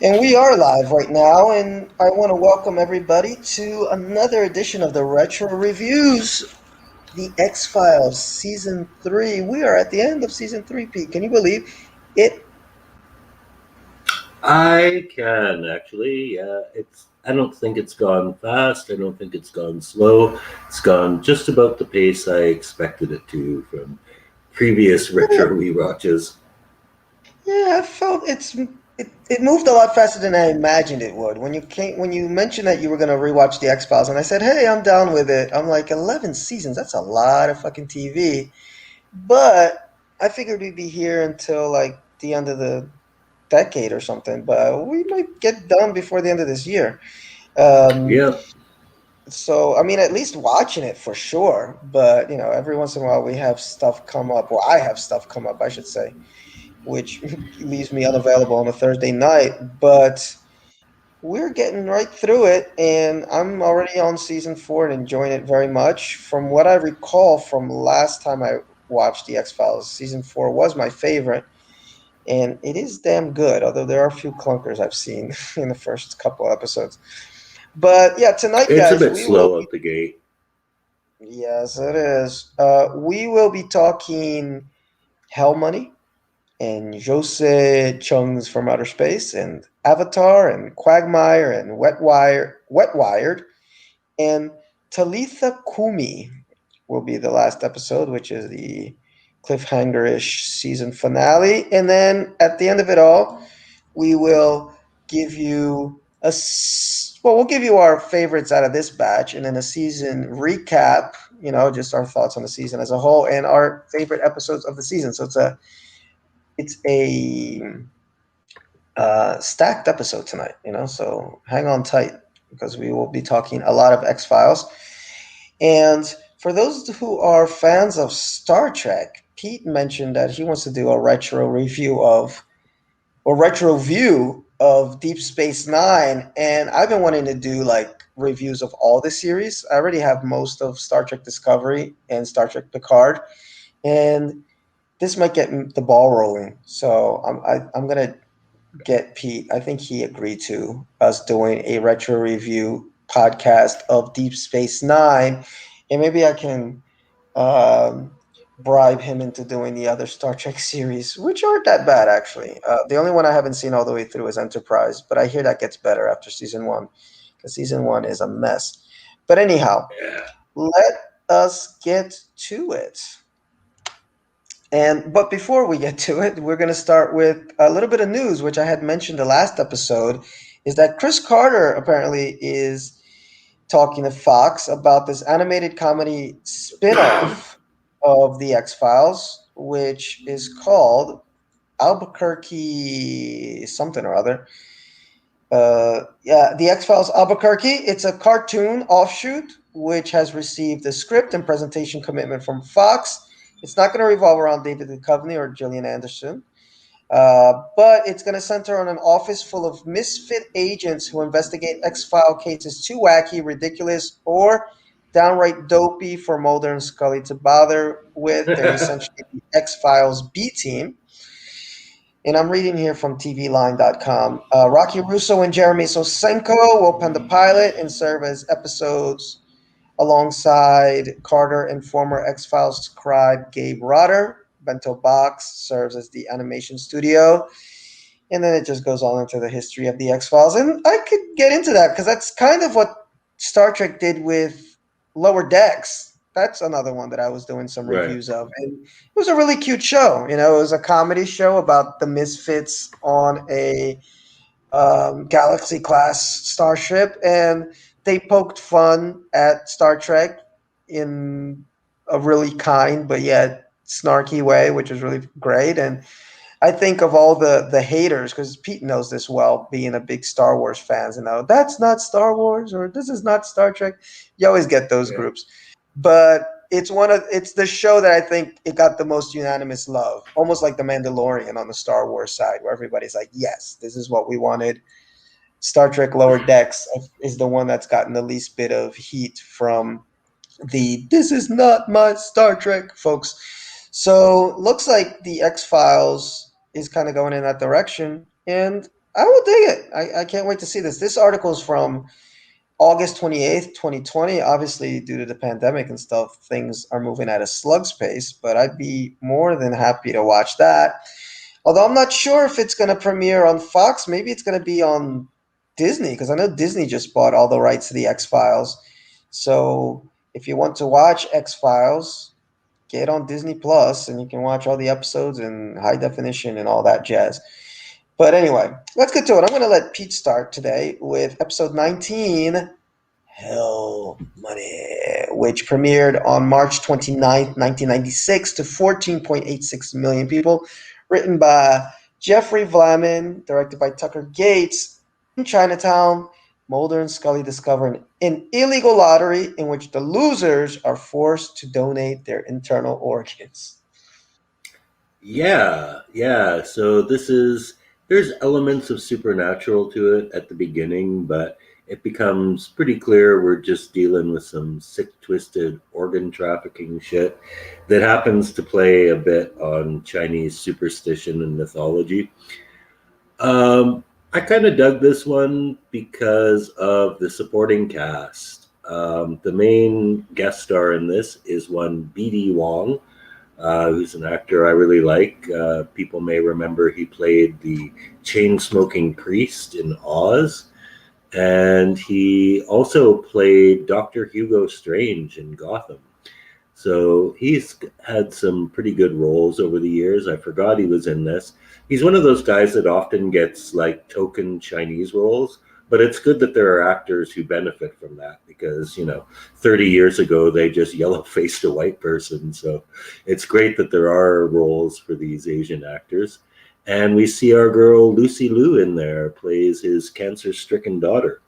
And we are live right now, and I want to welcome everybody to another edition of the Retro Reviews, the X Files Season 3. We are at the end of Season 3, Pete. Can you believe it? I can actually. It's. I don't think it's gone fast. I don't think it's gone slow. It's gone just about the pace I expected it to from previous retro rewatches. Yeah, I felt it moved a lot faster than I imagined it would. When you mentioned that you were gonna rewatch the X Files, and I said, "Hey, I'm down with it." I'm like, 11 seasons. That's a lot of fucking TV. But I figured we'd be here until like the end of the decade or something, but we might get done before the end of this year. Um, Yeah, so, I mean, at least watching it for sure. But, every once in a while we have stuff come up, or I have stuff come up, I should say, which leaves me unavailable on a Thursday night. But we're getting right through it, and I'm already on season 4 and enjoying it very much. From what I recall from last time I watched The X Files, season 4 was my favorite. And it is damn good, although there are a few clunkers I've seen in the first couple episodes. But yeah, tonight, it's a guys, bit we will slow be. out the gate. Yes, it is. We will be talking Hell Money and José Chung's From Outer Space and Avatar and Quagmire and Wet Wired and Talitha Kumi will be the last episode, which is the cliffhanger-ish season finale. And then at the end of it all, we will give you we'll give you our favorites out of this batch, and then a season recap. Just our thoughts on the season as a whole, and our favorite episodes of the season. So it's a stacked episode tonight. So hang on tight because we will be talking a lot of X Files. And for those who are fans of Star Trek, Pete mentioned that he wants to do a retro review of or retro view of Deep Space Nine, and I've been wanting to do like reviews of all the series. I already have most of Star Trek Discovery and Star Trek Picard, and this might get the ball rolling. So I'm gonna get Pete. I think he agreed to us doing a retro review podcast of Deep Space Nine, and maybe I can um, bribe him into doing the other Star Trek series, which aren't that bad actually. The only one I haven't seen all the way through is Enterprise, but I hear that gets better after season 1 because season 1 is a mess. But anyhow, Yeah. let us get to it. But before we get to it, we're going to start with a little bit of news, which I had mentioned the last episode, is that Chris Carter apparently is talking to Fox about this animated comedy spin-off of the X-Files, which is called Albuquerque something or other. Yeah, the X-Files Albuquerque. It's a cartoon offshoot which has received a script and presentation commitment from Fox. It's not going to revolve around David Duchovny or Gillian Anderson, but it's going to center on an office full of misfit agents who investigate X-File cases too wacky, ridiculous, or downright dopey for Mulder and Scully to bother with. They're essentially the X-Files B team. And I'm reading here from TVLine.com. Rocky Russo and Jeremy Sosenko will pen the pilot and serve as episodes alongside Carter and former X Files scribe Gabe Rotter. Bento Box serves as the animation studio. And then it just goes on into the history of the X Files. And I could get into that because that's kind of what Star Trek did with Lower Decks. That's another one that I was doing some Right. reviews of. And it was a really cute show. It was a comedy show about the misfits on a Galaxy class starship. And they poked fun at Star Trek in a really kind but yet snarky way, which was really great. And I think of all the haters because Pete knows this well, being a big Star Wars fans. That's not Star Wars or this is not Star Trek. You always get those Yeah. groups, but it's the show that I think it got the most unanimous love, almost like the Mandalorian on the Star Wars side, where everybody's like, yes, this is what we wanted. Star Trek Lower Decks is the one that's gotten the least bit of heat from the "this is not my Star Trek" folks. So looks like the X Files is kind of going in that direction, and I will dig it. I can't wait to see this. This article is from August 28th, 2020. Obviously, due to the pandemic and stuff, things are moving at a slug's pace, but I'd be more than happy to watch that. Although I'm not sure if it's going to premiere on Fox. Maybe it's going to be on Disney, because I know Disney just bought all the rights to the X Files. So if you want to watch X Files, get on Disney Plus and you can watch all the episodes in high definition and all that jazz. But anyway, let's get to it. I'm going to let Pete start today with episode 19, Hell Money, which premiered on March 29th, 1996 to 14.86 million people. Written by Jeffrey Vlammen, directed by Tucker Gates. In Chinatown, Mulder and Scully discover an illegal lottery in which the losers are forced to donate their internal organs. Yeah, yeah. So there's elements of supernatural to it at the beginning, but it becomes pretty clear we're just dealing with some sick, twisted organ trafficking shit that happens to play a bit on Chinese superstition and mythology. I kind of dug this one because of the supporting cast. The main guest star in this is one BD Wong, who's an actor I really like. People may remember he played the chain smoking priest in Oz, and he also played Dr. Hugo Strange in Gotham. So he's had some pretty good roles over the years. I forgot he was in this. He's one of those guys that often gets like token Chinese roles, but it's good that there are actors who benefit from that because, 30 years ago they just yellow faced a white person. So it's great that there are roles for these Asian actors. And we see our girl Lucy Liu in there, plays his cancer stricken daughter.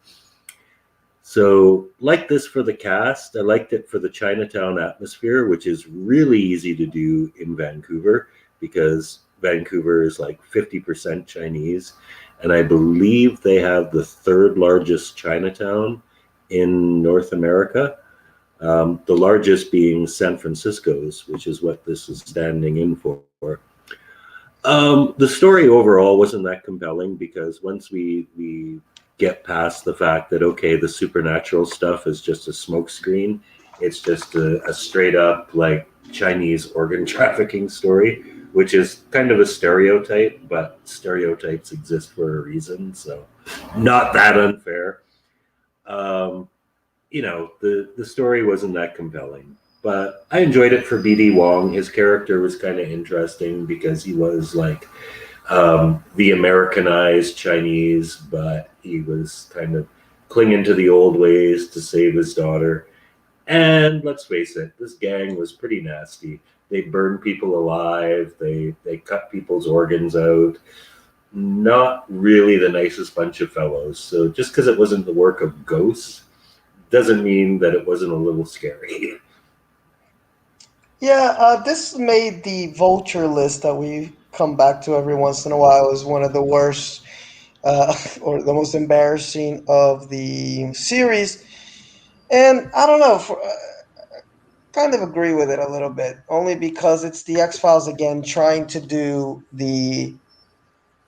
So, like this for the cast, I liked it for the Chinatown atmosphere, which is really easy to do in Vancouver because Vancouver is like 50% Chinese. And I believe they have the third largest Chinatown in North America, the largest being San Francisco's, which is what this is standing in for. The story overall wasn't that compelling because once we get past the fact that okay, the supernatural stuff is just a smokescreen, it's just a straight up like Chinese organ trafficking story, which is kind of a stereotype, but stereotypes exist for a reason, so not that unfair. Um, the story wasn't that compelling, but I enjoyed it for BD Wong. His character was kind of interesting because he was like the Americanized Chinese, but he was kind of clinging to the old ways to save his daughter. And let's face it, this gang was pretty nasty. They burned people alive. They cut people's organs out. Not really the nicest bunch of fellows. So just because it wasn't the work of ghosts doesn't mean that it wasn't a little scary. Yeah, this made the vulture list that we come back to every once in a while as one of the worst or the most embarrassing of the series. And I don't know, kind of agree with it a little bit, only because it's the X Files again trying to do the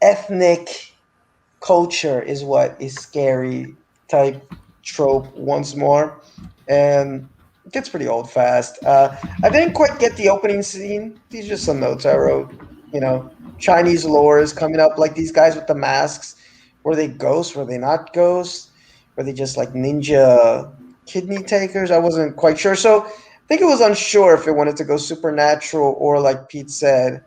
ethnic culture is what is scary type trope once more, and it gets pretty old fast. I didn't quite get the opening scene. These are just some notes I wrote. You know, Chinese lore is coming up, like these guys with the masks. Were they ghosts? Were they not ghosts? Were they just like ninja kidney takers? I wasn't quite sure. So I think it was unsure if it wanted to go supernatural or, like Pete said,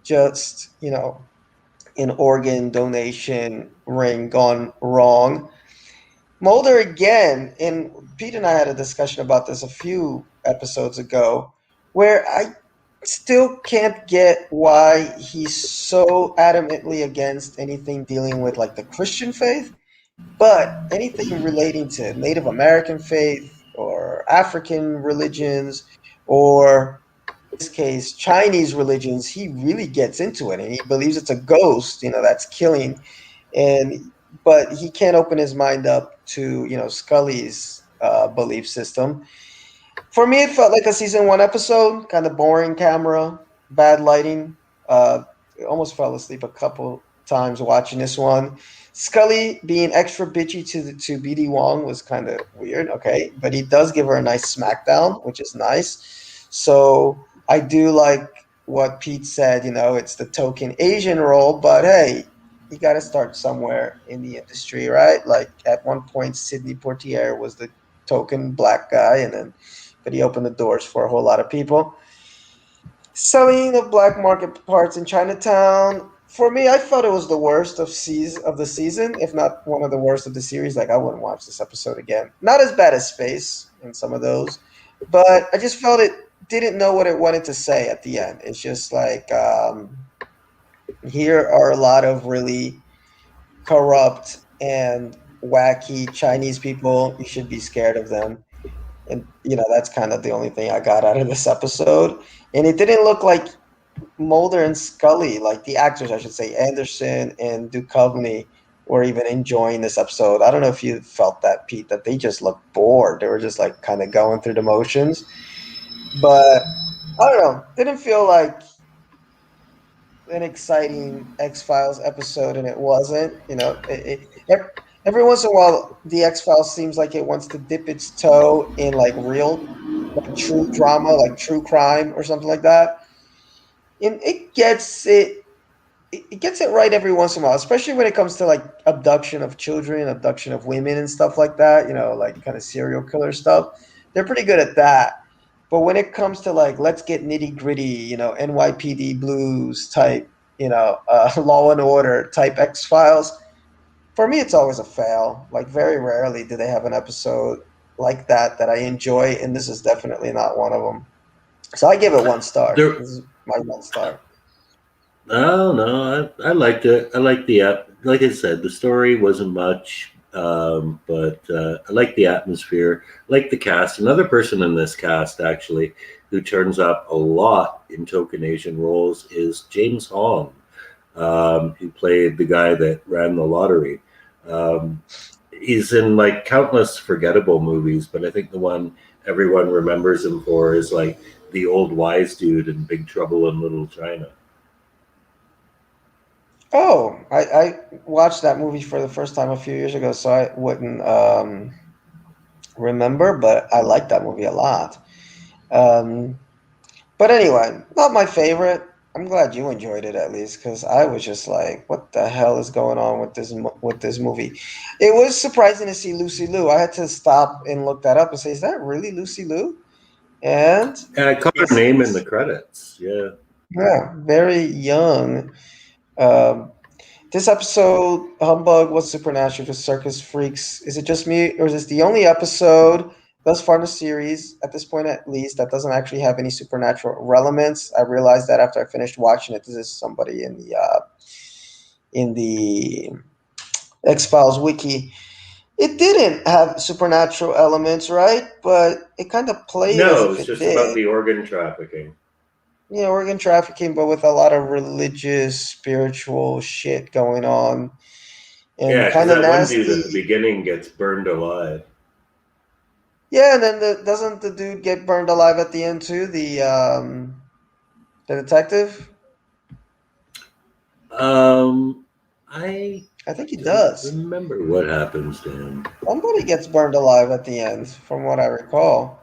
just an organ donation ring gone wrong. Mulder again, and Pete and I had a discussion about this a few episodes ago, where I still can't get why he's so adamantly against anything dealing with like the Christian faith, but anything relating to Native American faith or African religions or this case Chinese religions, he really gets into it and he believes it's a ghost, that's killing, and but he can't open his mind up to Scully's belief system. For me, it felt like a season one episode, kind of boring camera, bad lighting. Almost fell asleep a couple times watching this one. Scully being extra bitchy to BD Wong was kind of weird, okay, but he does give her a nice smackdown, which is nice. So I do like what Pete said. It's the token Asian role, but hey, you got to start somewhere in the industry, right? Like at one point, Sidney Portier was the token black guy, but he opened the doors for a whole lot of people. Selling of black market parts in Chinatown. For me, I felt it was the worst of the season, if not one of the worst of the series. Like I wouldn't watch this episode again. Not as bad as Space in some of those, but I just felt it didn't know what it wanted to say at the end. It's just like here are a lot of really corrupt and wacky Chinese people. You should be scared of them. And that's kind of the only thing I got out of this episode. And it didn't look like Mulder and Scully, like the actors, I should say, Anderson and Duchovny, were even enjoying this episode. I don't know if you felt that, Pete, that they just looked bored. They were just like kind of going through the motions. But I don't know. Didn't feel like an exciting X Files episode, and it wasn't. Every once in a while, the X Files seems like it wants to dip its toe in like real, like true drama, like true crime or something like that, and it gets it right every once in a while, especially when it comes to like abduction of children, abduction of women, and stuff like that. Like kind of serial killer stuff. They're pretty good at that. But when it comes to like let's get nitty gritty, NYPD Blues type, Law and Order type X Files, for me it's always a fail. Like very rarely do they have an episode like that I enjoy, and this is definitely not one of them. So I give it 1 star. There, This is my 1 star. oh no, I liked it. I liked the like I said, the story wasn't much, but I like the atmosphere, like the cast. Another person in this cast actually who turns up a lot in token Asian roles is James Hong, who played the guy that ran the lottery. Um, he's in like countless forgettable movies, but I think the one everyone remembers him for is like the old wise dude in Big Trouble in Little China. Oh, I watched that movie for the first time a few years ago, so I wouldn't remember, but I liked that movie a lot. Um, but anyway, not my favorite. I'm glad you enjoyed it at least, because I was just like, "What the hell is going on with this movie?" It was surprising to see Lucy Liu. I had to stop and look that up and say, "Is that really Lucy Liu?" And And I caught her yes, it name in the is. credits. Yeah. Yeah, very young. Um, This episode, Humbug was supernatural for circus freaks. Is it just me, or is this the only episode thus far in the series, at this point at least, that doesn't actually have any supernatural elements? I realized that after I finished watching it. This is somebody in the X Files wiki. It didn't have supernatural elements, right? But it kind of played as No, if it's it just about did. the organ trafficking. Organ trafficking, but with a lot of religious, spiritual shit going on, and Yeah, because kind of that one dude at the nasty. beginning gets burned alive. Yeah, and then doesn't the dude get burned alive at the end too? The detective. Um, I I think he don't does. remember what happens to him. Somebody gets burned alive at the end, from what I recall.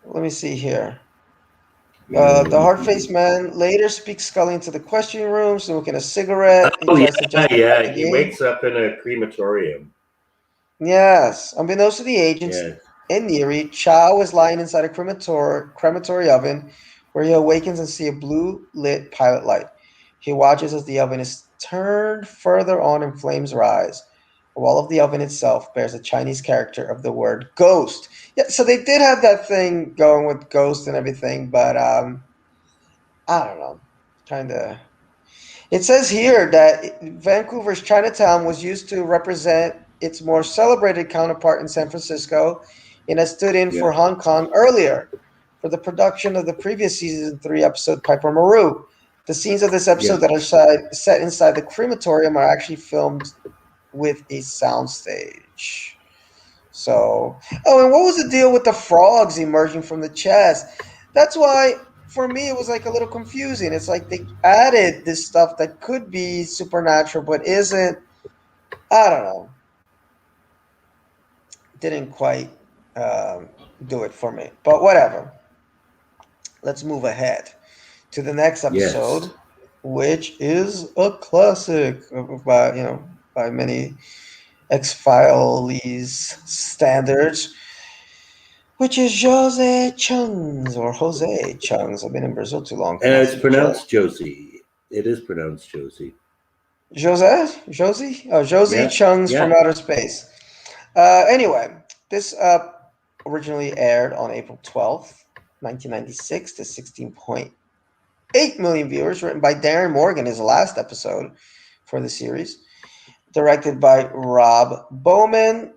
Let me see here. The hard-faced man later speaks Scully into the questioning room, smoking a cigarette. He Oh tries to yeah, justify yeah. the He game. wakes up in a crematorium. Yes, unbeknownst to the agents Yeah, in Neary, Chow is lying inside a crematory oven where he awakens and sees a blue lit pilot light. He watches as the oven is turned further on and flames rise. The wall of the oven itself bears a Chinese character of the word ghost. Yeah, so they did have that thing going with ghost and everything, but I don't know. Kind of it says here that Vancouver's Chinatown was used to represent its more celebrated counterpart in San Francisco and has stood in yeah, for Hong Kong earlier for the production of the previous season 3 episode Piper Maru. The scenes of this yeah. episode that are set inside the crematorium are actually filmed with a soundstage. So, oh, and what was the deal with the frogs emerging from the chest? That's why for me it was like a little confusing. It's like they added this stuff that could be supernatural but isn't. I don't know. Didn't quite um, do it for me. But whatever. Let's move ahead to the next Yes. episode, which is a classic by by many X Files standards, which is Jose Chung's. I've been in Brazil too long It's pronouncing it Joe. pronounced Josie. It is pronounced Josie. Josie Yeah. Chung's from Yeah. outer space. Anyway, this originally aired on April 12th, 1996 to 16.8 million viewers, written by Darren Morgan, his last episode for the series, directed by Rob Bowman.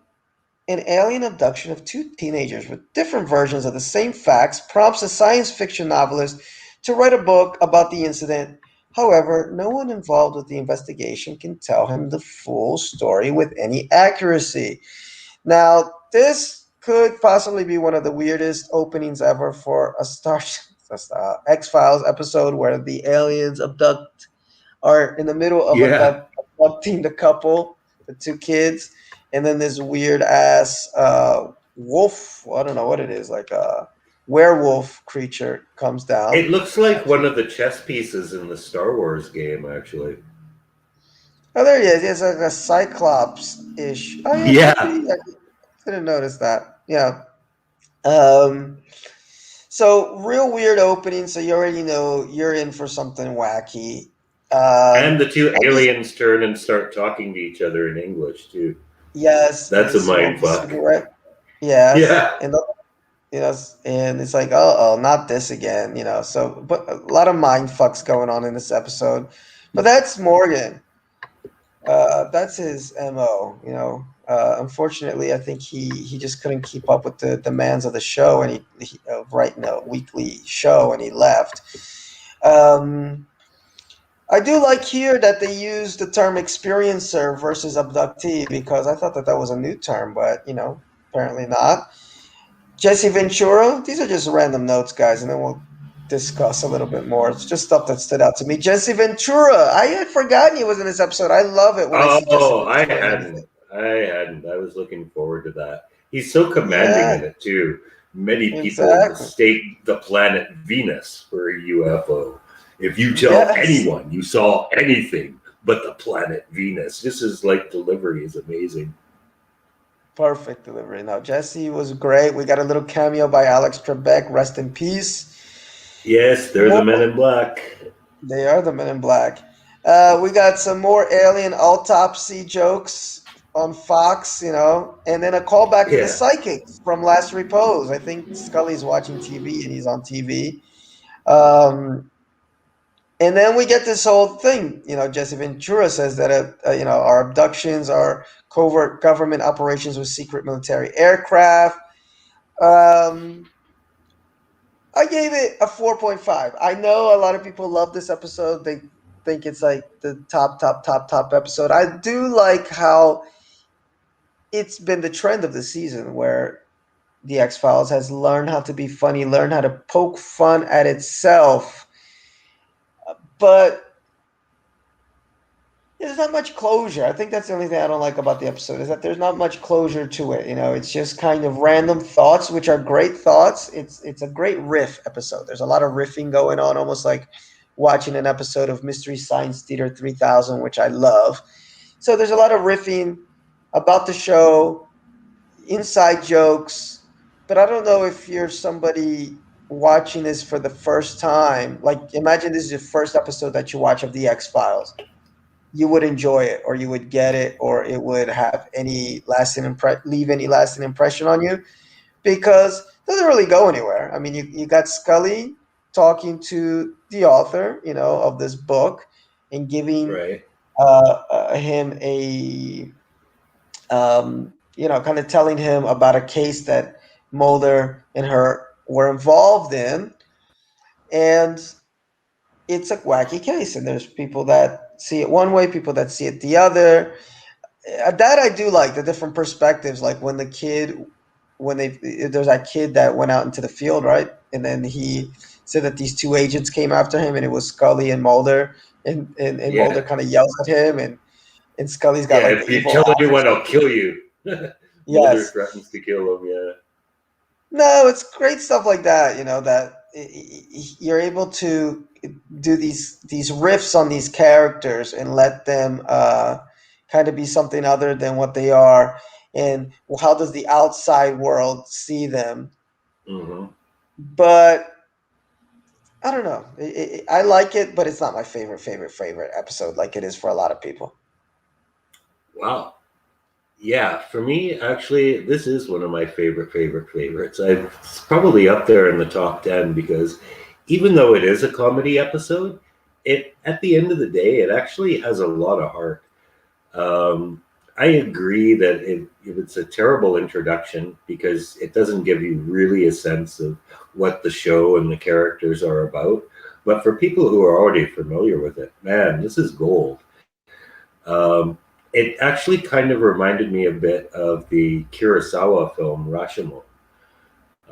An alien abduction of two teenagers with different versions of the same facts prompts a science fiction novelist to write a book about the incident. However, no one involved with the investigation can tell him the full story with any accuracy. Now, this could possibly be one of the weirdest openings ever for a Star X Files episode where the aliens are in the middle of Yeah. abducting the couple, the two kids, and then this weird ass wolf. I don't know what it is, like a werewolf creature comes down. It looks like one of the chess pieces in the Star Wars game, actually. Oh, there he is. He has like a cyclops ish. Oh yeah, could Yeah. be. I didn't notice that. Yeah. Um. So real weird opening. So you already know you're in for something wacky. And the two I just aliens turn and start talking to each other in English, too. yes, and That's they a mind smoke the fuck. cigarette. Yes, Yeah. and and it's like, oh, not this again. So but a lot of mind fucks going on in this episode. But that's Morgan. That's his mo. Unfortunately, I think he just couldn't keep up with the demands of the show, and he writing a weekly show, and he left. Um, I do like here that they use the term experiencer versus abductee because I thought that was a new term, but apparently not. Jesse Ventura. These are just random notes, guys, and then we'll discuss a little bit more. It's just stuff that stood out to me. Jesse Ventura. I had forgotten he was in this episode. I love it when I see Jesse Oh, I Ventura in hadn't. anything. I hadn't. I was looking forward to that. He's so commanding Yeah, in it, too. Many people exactly. mistake the planet Venus for a UFO. If you tell Yes. anyone you saw anything but the planet Venus, this is like delivery is amazing. Perfect delivery. Now, Jesse was great. We got a little cameo by Alex Trebek. Rest in peace. Yes, they're the More men in black. They are the Men in Black. We got some more alien autopsy jokes on Fox, and then a callback to the Yeah. psychics from Last Repose. I think Scully's watching TV and he's on TV. Um, and then we get this whole thing. Jesse Ventura says that our abductions are covert government operations with secret military aircraft. Um, I gave it a 4.5. I know a lot of people love this episode. They think it's like the top episode. I do like how it's been the trend of the season where the X Files has learned how to be funny, learned how to poke fun at itself. But there's not much closure. I think that's the only thing I don't like about the episode is that there's not much closure to it. It's just kind of random thoughts, which are great thoughts. It's a great riff episode. There's a lot of riffing going on, almost like watching an episode of Mystery Science Theater 3000, which I love. So there's a lot of riffing about the show, inside jokes, but I don't know if you're somebody watching this for the first time. Like, imagine this is your first episode that you watch of the X Files, you would enjoy it or you would get it or it would have any leave any lasting impression on you because it doesn't really go anywhere. I mean, you got Scully talking to the author, of this book and giving Right. him a kind of telling him about a case that Mulder and her were involved in, and it's a wacky case, and there's people that see it one way, people that see it the other. That I do like the different perspectives. Like when there's that kid that went out into the field, right, and then he said that these two agents came after him, and it was Scully and Mulder, and Mulder Yeah, kind of yells at him, and Scully's got yeah. like If the you evil tell laugh or anyone, I'll something. kill you. Mulder Yes. threatens to kill him. Yeah. No, it's great stuff like that. That you're able to do these riffs on these characters and let them kind of be something other than what they are, and how does the outside world see them? Hmm. But I don't know. I like it, but it's not my favorite episode like it is for a lot of people. Wow. Yeah, for me, actually, this is one of my favorites. It's probably up there in the top 10 because even though it is a comedy episode, it at the end of the day, it actually has a lot of heart. Um, I agree that it's a terrible introduction because it doesn't give you really a sense of what the show and the characters are about. But for people who are already familiar with it, man, this is gold. Um, it actually kind of reminded me a bit of the Kurosawa film Rashomon,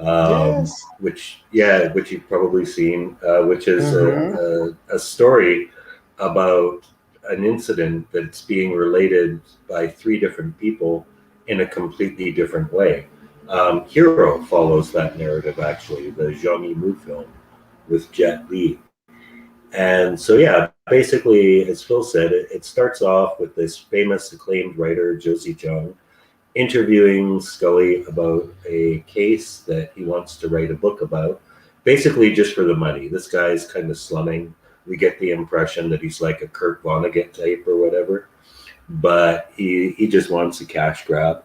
Yes. which you've probably seen, which is Mm-hmm. a story about an incident that's being related by three different people in a completely different way. Hero follows that narrative, actually, the Zhang Yimou film with Jet Li. And so, yeah, basically, as Phil said, it starts off with this famous acclaimed writer, Josie Chung, interviewing Scully about a case that he wants to write a book about, basically just for the money. This guy's kind of slumming. We get the impression that he's like a Kurt Vonnegut type or whatever, but he just wants a cash grab.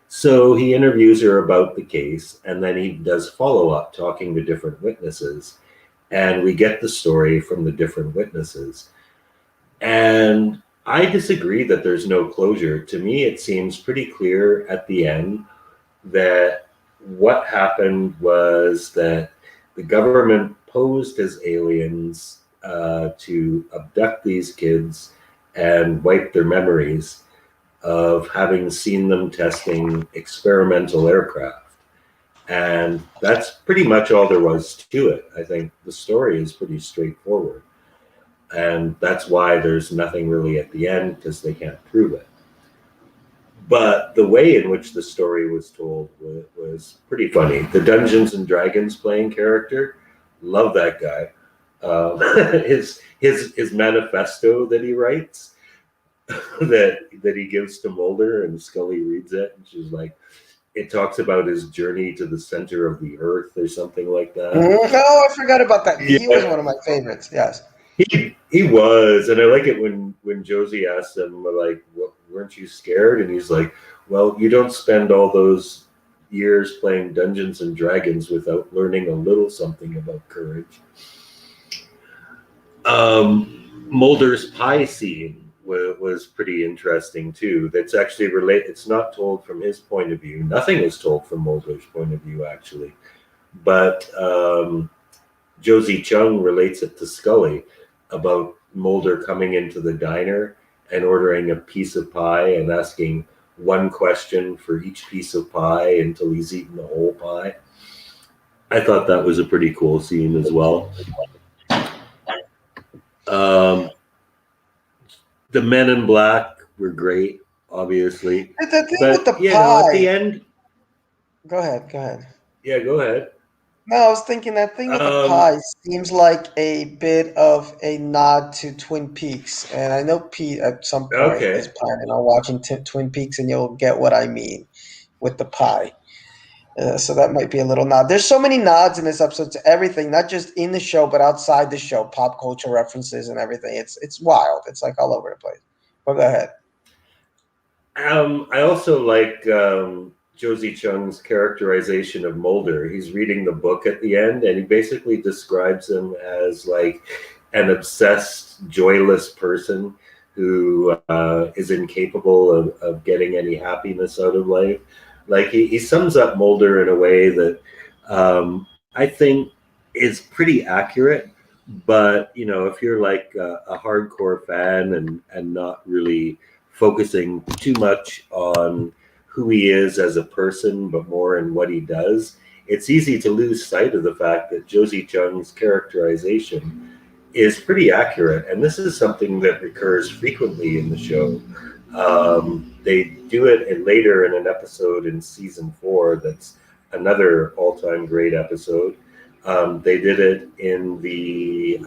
So he interviews her about the case, and then he does follow up, talking to different witnesses, and we get the story from the different witnesses. And I disagree that there's no closure. To me, it seems pretty clear at the end that what happened was that the government posed as aliens to abduct these kids and wipe their memories of having seen them testing experimental aircraft. And that's pretty much all there was to it. I think the story is pretty straightforward. And that's why there's nothing really at the end because they can't prove it. But the way in which the story was told was pretty funny. The Dungeons and Dragons playing character, love that guy. His manifesto that he writes, that he gives to Mulder, and Scully reads it, and she's like, it talks about his journey to the center of the earth or something like that. Mhm. Oh, I forgot about that. He was Yeah, one of my favorites. Yes. he was, and I like it when Josie asked him like, "Weren't you scared?" And he's like, "Well, you don't spend all those years playing Dungeons and Dragons without learning a little something about courage." Mulder's pie scene was pretty interesting too. That's actually related. It's not told from his point of view. Nothing is told from Mulder's point of view, actually. But Josie Chung relates it to Scully about Mulder coming into the diner and ordering a piece of pie and asking one question for each piece of pie until he's eaten the whole pie. I thought that was a pretty cool scene as well. Um, the Men in Black were great, obviously, The thing with but the at the pie. end, Go ahead. Go ahead. yeah, go ahead. No, I was thinking that thing with the Um, pie seems like a bit of a nod to Twin Peaks, and I know Pete at some point is okay. planning on watching Twin Peaks, and you'll get what I mean with the pie. So that might be a little nod. There's so many nods in this episode to everything, not just in the show, but outside the show, pop culture references and everything. It's wild. It's like all over the place. But go ahead. I also like Josie Chung's characterization of Mulder. He's reading the book at the end, and he basically describes him as like an obsessed, joyless person who is incapable of getting any happiness out of life. Like he sums up Mulder in a way that I think is pretty accurate. But if you're like a hardcore fan and not really focusing too much on who he is as a person, but more in what he does, it's easy to lose sight of the fact that Josie Chung's characterization is pretty accurate, and this is something that recurs frequently in the show. They do it later in an episode in season 4 that's another all-time great episode. They did it in the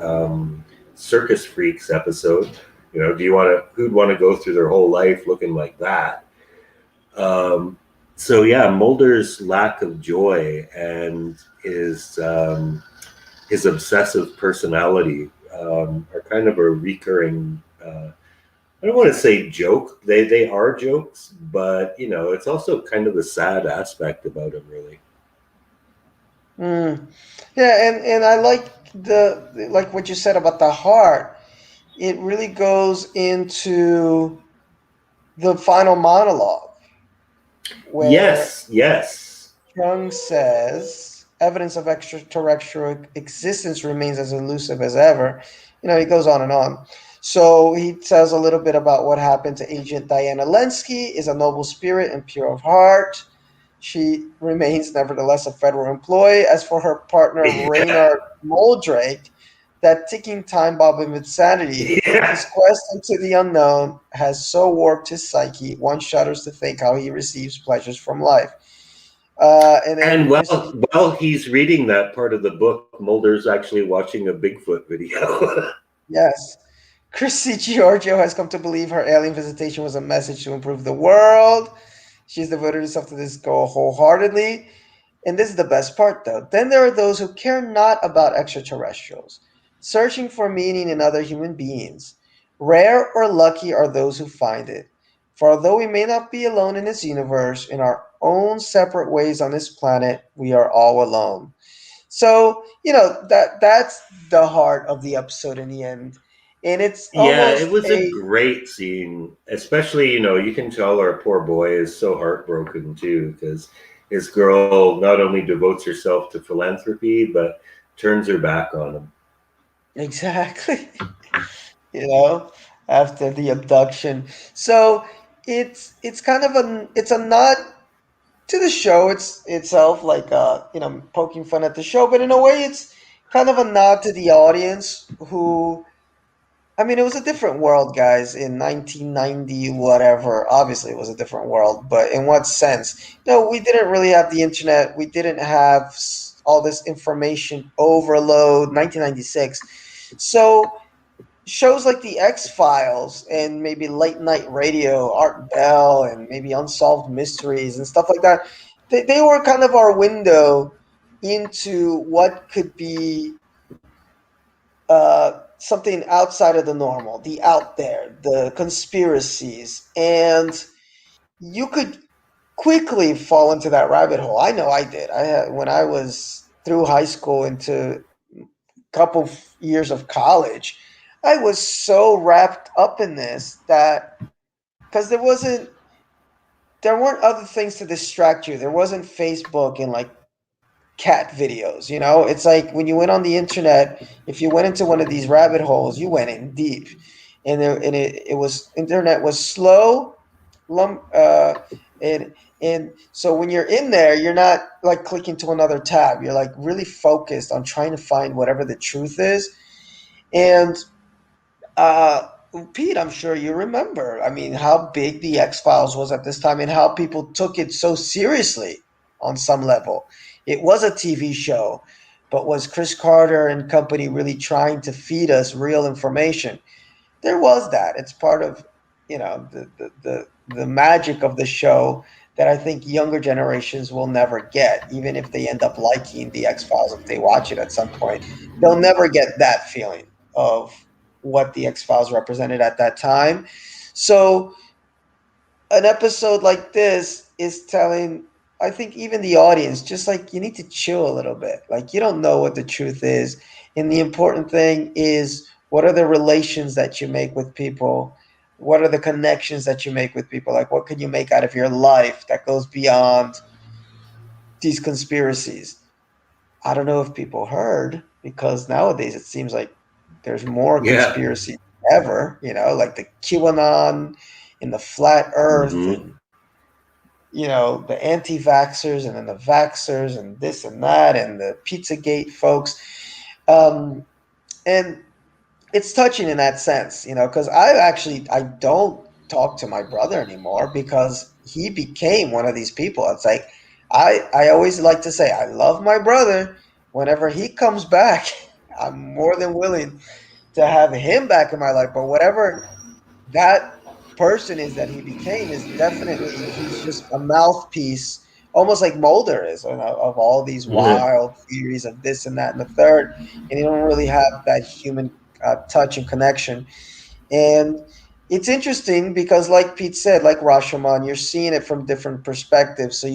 Circus Freaks episode. Do you want to? Who'd want to go through their whole life looking like that? So yeah, Mulder's lack of joy and his obsessive personality are kind of a recurring. I don't want to say joke. They are jokes, but it's also kind of a sad aspect about him, really. Mm. Yeah, and I like what you said about the heart. It really goes into the final monologue where Yes, yes. Chung says evidence of extraterrestrial existence remains as elusive as ever. He goes on and on. So he tells a little bit about what happened to Agent Diana Lenski, is a noble spirit and pure of heart. She remains nevertheless a federal employee. As for her partner Yeah, Reynard Moldrake, that ticking time bomb of insanity, yeah. his quest into the unknown has so warped his psyche, one shudders to think how he receives pleasures from life. And then And Chrissy, while he's reading that part of the book, Mulder's actually watching a Bigfoot video. yes, Chrissy Giorgio has come to believe her alien visitation was a message to improve the world. She's devoted herself to this goal wholeheartedly. And this is the best part, though. Then there are those who care not about extraterrestrials, searching for meaning in other human beings. Rare or lucky are those who find it. For although we may not be alone in this universe, in our own separate ways on this planet, we are all alone. So, that's the heart of the episode in the end. And it's Yeah, it almost was a a great scene. Especially, you can tell our poor boy is so heartbroken too, because his girl not only devotes herself to philanthropy, but turns her back on him. exactly, you know, after the abduction. So it's kind of a nod to the show itself, like poking fun at the show, but in a way it's kind of a nod to the audience who, I mean, it was a different world, guys, in 1990 whatever. Obviously it was a different world, but in what sense? We didn't really have the internet. We didn't have all this information overload, 1996. So shows like the X Files and maybe late night radio, Art Bell, and maybe Unsolved Mysteries and stuff like that, they were kind of our window into what could be something outside of the normal, the out there, the conspiracies, and you could quickly fall into that rabbit hole. I know I did. I had when I was through high school into couple years of college, I was so wrapped up in this that because there weren't other things to distract you. There wasn't Facebook and like cat videos. It's like when you went on the internet, if you went into one of these rabbit holes, you went in deep, and it was internet was slow, lum, and so when you're in there, you're not like clicking to another tab. You're like really focused on trying to find whatever the truth is. And uh, Pete, I'm sure you remember. I mean, how big the X Files was at this time and how people took it so seriously on some level. It was a TV show, but was Chris Carter and company really trying to feed us real information? There was that. It's part of, the magic of the show that I think younger generations will never get, even if they end up liking the X Files if they watch it at some point. They'll never get that feeling of what the X Files represented at that time. So an episode like this is telling, I think, even the audience, just like you need to chill a little bit. Like you don't know what the truth is. And the important thing is what are the relations that you make with people? What are the connections that you make with people? Like what can you make out of your life that goes beyond these conspiracies? I don't know if people heard because nowadays it seems like there's more Yeah. conspiracy than ever, like the QAnon and the flat earth Hmm. and the anti-vaxxers and then the vaxxers and this and that and the Pizzagate folks. Um, and it's touching in that sense, because I don't talk to my brother anymore because he became one of these people. It's like I always like to say I love my brother. Whenever he comes back, I'm more than willing to have him back in my life. But whatever that person is that he became is definitely he's just a mouthpiece, almost like Mulder is, of all these wild theories of this and that and the third, and you don't really have that human touch and connection. And it's interesting because, like Pete said, like Rashomon, you're seeing it from different perspectives. So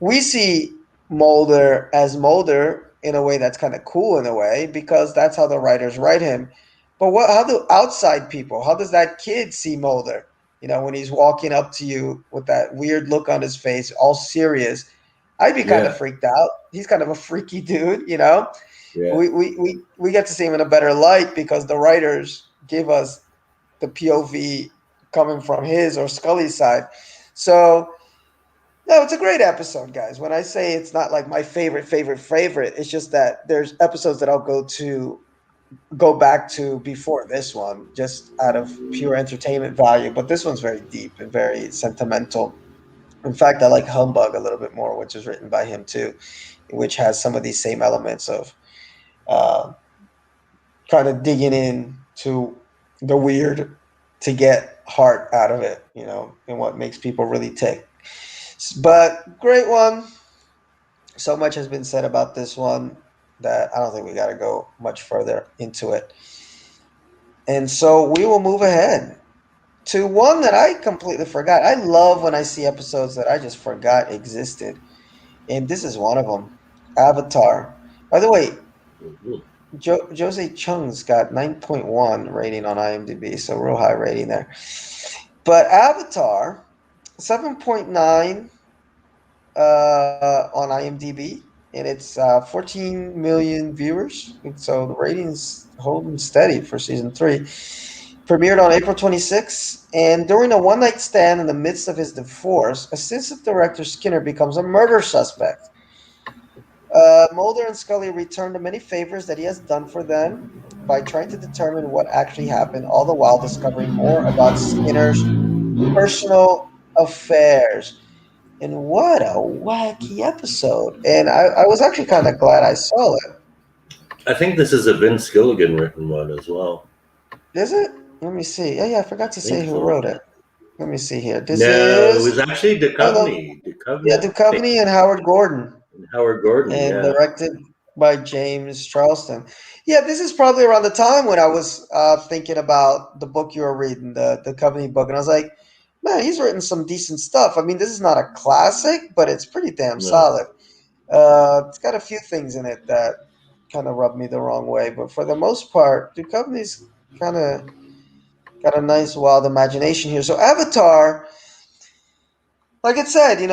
we see Mulder as Mulder in a way that's kind of cool in a way because that's how the writers write him. But how do outside people, how does that kid see Mulder? When he's walking up to you with that weird look on his face, all serious, I'd be kind of Yeah, freaked out. He's kind of a freaky dude. yeah. We get to see him in a better light because the writers give us the POV coming from his or Scully's side. So no, it's a great episode, guys. When I say it's not like my favorite, it's just that there's episodes that I'll go back to before this one, just out of pure entertainment value. But this one's very deep and very sentimental. In fact, I like Humbug a little bit more, which is written by him too, which has some of these same elements of uh, kind of digging in to the weird to get heart out of it, and what makes people really tick. But great one. So much has been said about this one that I don't think we got to go much further into it. And so we will move ahead to one that I completely forgot. I love when I see episodes that I just forgot existed. And this is one of them, Avatar. By the way, Mhm. José Chung's got 9.1 rating on IMDb, so real high rating there. But Avatar, 7.9 on IMDb, and it's 14 million viewers. And so the ratings holding steady for season three. Premiered on April 26th, and during a one night stand in the midst of his divorce, assistant director Skinner becomes a murder suspect. Mulder and Scully return the many favors that he has done for them by trying to determine what actually happened, all the while discovering more about Skinner's personal affairs. And what a wacky episode. And I was actually kind of glad I saw it. I think this is a Vince Gilligan written one as well. Is it? Let me see. Oh, yeah, I forgot to I say think who so. wrote it. Let me see here. This No, it is, was actually oh, no. Duchovny. Yeah, Duchovny Duchovny and Howard Gordon, and Howard Gordon. and Yeah. directed by James Charleston. Yeah, this is probably around the time when I was thinking about the book you were reading, the Duchovny book. And I was like, man, he's written some decent stuff. I mean, this is not a classic, but it's pretty damn No. solid. It's got a few things in it that kind of rubbed me the wrong way, but for the most part, Duchovny's kind of got a nice, wild imagination here. So Avatar, like I said, he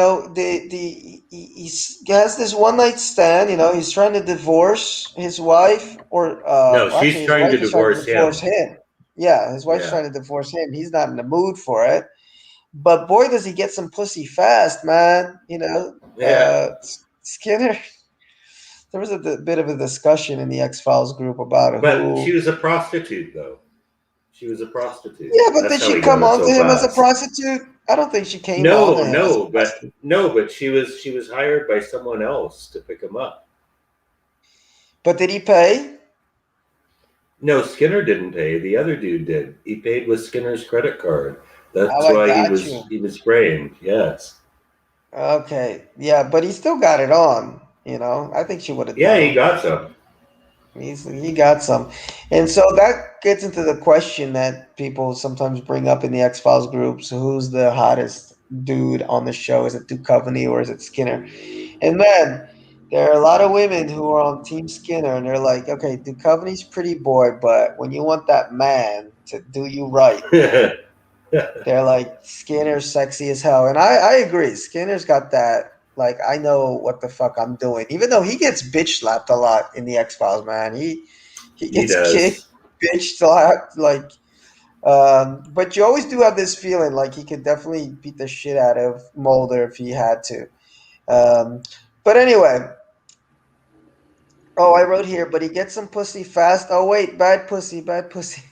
has this one night stand. He's trying to divorce his wife, or No, well, she's actually, his trying wife to is trying to divorce divorce him. him. Yeah, his wife's Yeah. trying to divorce him. He's not in the mood for it. But boy, does he get some pussy fast, man. Yeah. Skinner. There was a bit of a discussion in the X Files group about But she who. was a prostitute, though. She was a prostitute. Yeah, but That's did how she he come got it on to so him as a fast. prostitute? I don't think she came on to No, him as a no, but prostitute. no, but she was hired by someone else to pick him up. But did he pay? No, Skinner didn't pay. The other dude did. He paid with Skinner's credit card. Oh, That's I why he got was you. he was framed. Yes. Okay. Yeah, but he still got it on. I think she would have Yeah, done he him. got some. He got some. And so that gets into the question that people sometimes bring up in the X Files groups: who's the hottest dude on the show? Is it Duchovny or is it Skinner? And man, there are a lot of women who are on Team Skinner, and they're like, okay, Duchovny's pretty boy, but when you want that man to do you right, they're like, Skinner's sexy as hell. And I agree. Skinner's got that, like, I know what the fuck I'm doing. Even though he gets bitch slapped a lot in the X Files, man. He He gets kicked, does. bitch slapped. Like, But you always do have this feeling like he could definitely beat the shit out of Mulder if he had to. Um, but anyway, oh, I wrote here, but he gets some pussy fast. Oh wait, bad pussy, bad pussy.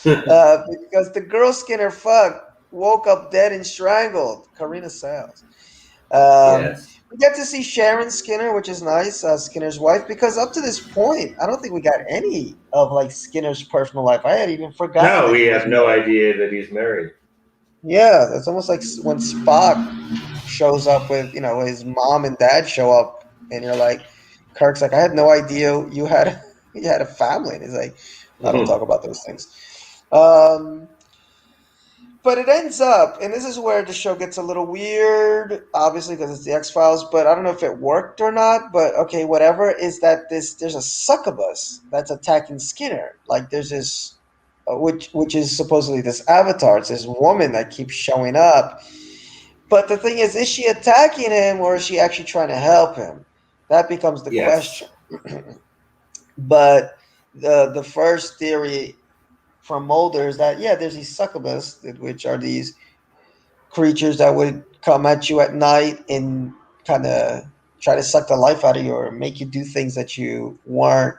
Because the girl Skinner fucked woke up dead and strangled. Karina Sales. Yes. We get to see Sharon Skinner, which is nice, Skinner's wife, because up to this point, I don't think we got any of like Skinner's personal life. I had even forgotten No, that we he was have no married. idea that he's married. Yeah, it's almost like when Spock shows up with, his mom and dad show up, and you're like, Kirk's like, I had no idea you had you had a family, and he's like, I don't talk about those things. Um, but it ends up, and this is where the show gets a little weird, obviously because it's the X Files. But I don't know if it worked or not. But okay, whatever. Is that there's a succubus that's attacking Skinner? Like there's this, which is supposedly this avatar. It's this woman that keeps showing up. But the thing is she attacking him or is she actually trying to help him? That becomes the Yes. question. But the first theory from Mulder is that yeah, there's these succubus, which are these creatures that would come at you at night and kind of try to suck the life out of you or make you do things that you weren't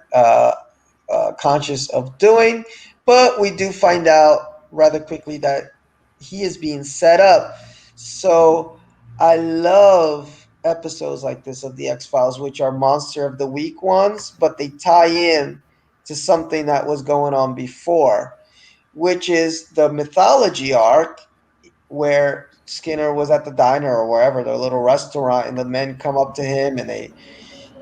conscious of doing. But we do find out rather quickly that he is being set up. So I love episodes like this of the X Files, which are Monster of the Week ones, but they tie in to something that was going on before, which is the mythology arc where Skinner was at the diner or wherever, the little restaurant, and the men come up to him and they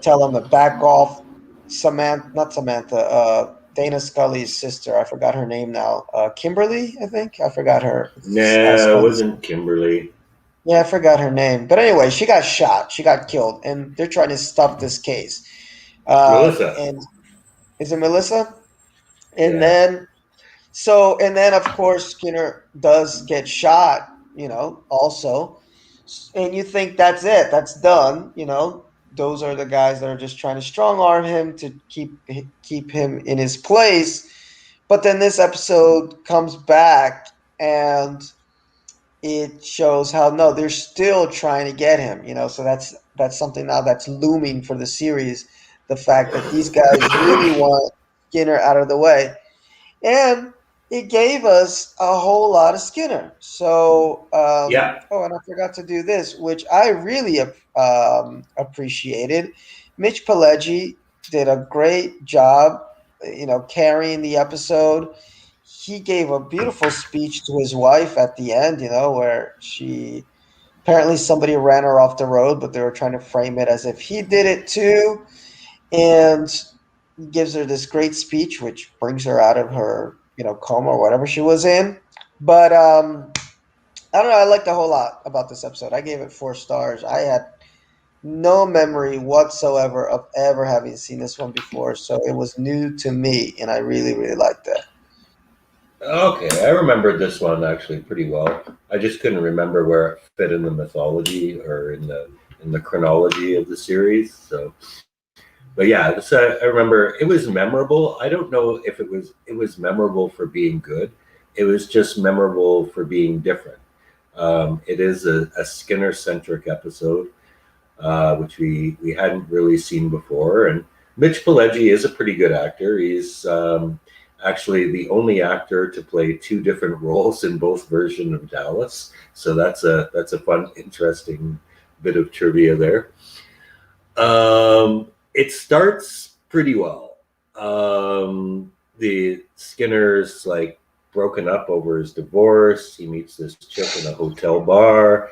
tell him to back off. Samantha, not Samantha, Dana Scully's sister. I forgot her name now. Kimberly, I think. I forgot her. No, it Scully's. wasn't Kimberly. Yeah, I forgot her name. But anyway, she got shot. She got killed, and they're trying to stuff this case. Melissa. And is it Melissa? And Yeah. then and then of course Skinner does get shot, also. And you think that's it, that's done. Those are the guys that are just trying to strong arm him to keep him in his place. But then this episode comes back and it shows how no, they're still trying to get him. So that's something now that's looming for the series, the fact that these guys really want Skinner out of the way. And it gave us a whole lot of Skinner. So, Yeah. oh, and I forgot to do this, which I really appreciated. Mitch Pileggi did a great job, carrying the episode. He gave a beautiful speech to his wife at the end, where she apparently somebody ran her off the road, but they were trying to frame it as if he did it too. And gives her this great speech, which brings her out of her, coma or whatever she was in. But I don't know. I liked a whole lot about this episode. I gave it 4 stars. I had no memory whatsoever of ever having seen this one before, so it was new to me, and I really, really liked it. Okay, I remembered this one actually pretty well. I just couldn't remember where it fit in the mythology or in the chronology of the series. So, but yeah, I remember it was memorable. I don't know if it was memorable for being good. It was just memorable for being different. It is a Skinner centric episode, which we hadn't really seen before. And Mitch Pileggi is a pretty good actor. He's actually the only actor to play two different roles in both versions of Dallas. So that's a fun, interesting bit of trivia there. It starts pretty well. The Skinner's like broken up over his divorce. He meets this chick in a hotel bar.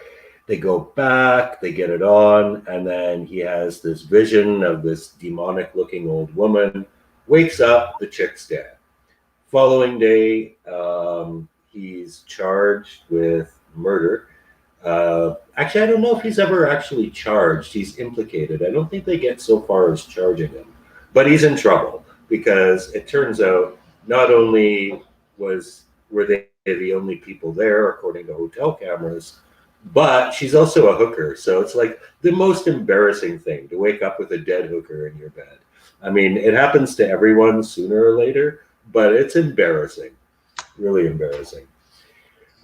They go back, they get it on, and then he has this vision of this demonic looking old woman. Wakes up, the chick's dead. Following day, he's charged with murder. Actually, I don't know if he's ever actually charged. He's implicated. I don't think they get so far as charging him, but he's in trouble because it turns out not only were they the only people there according to hotel cameras, but she's also a hooker. So it's like the most embarrassing thing to wake up with a dead hooker in your bed. I mean, it happens to everyone sooner or later, but it's embarrassing. Really embarrassing.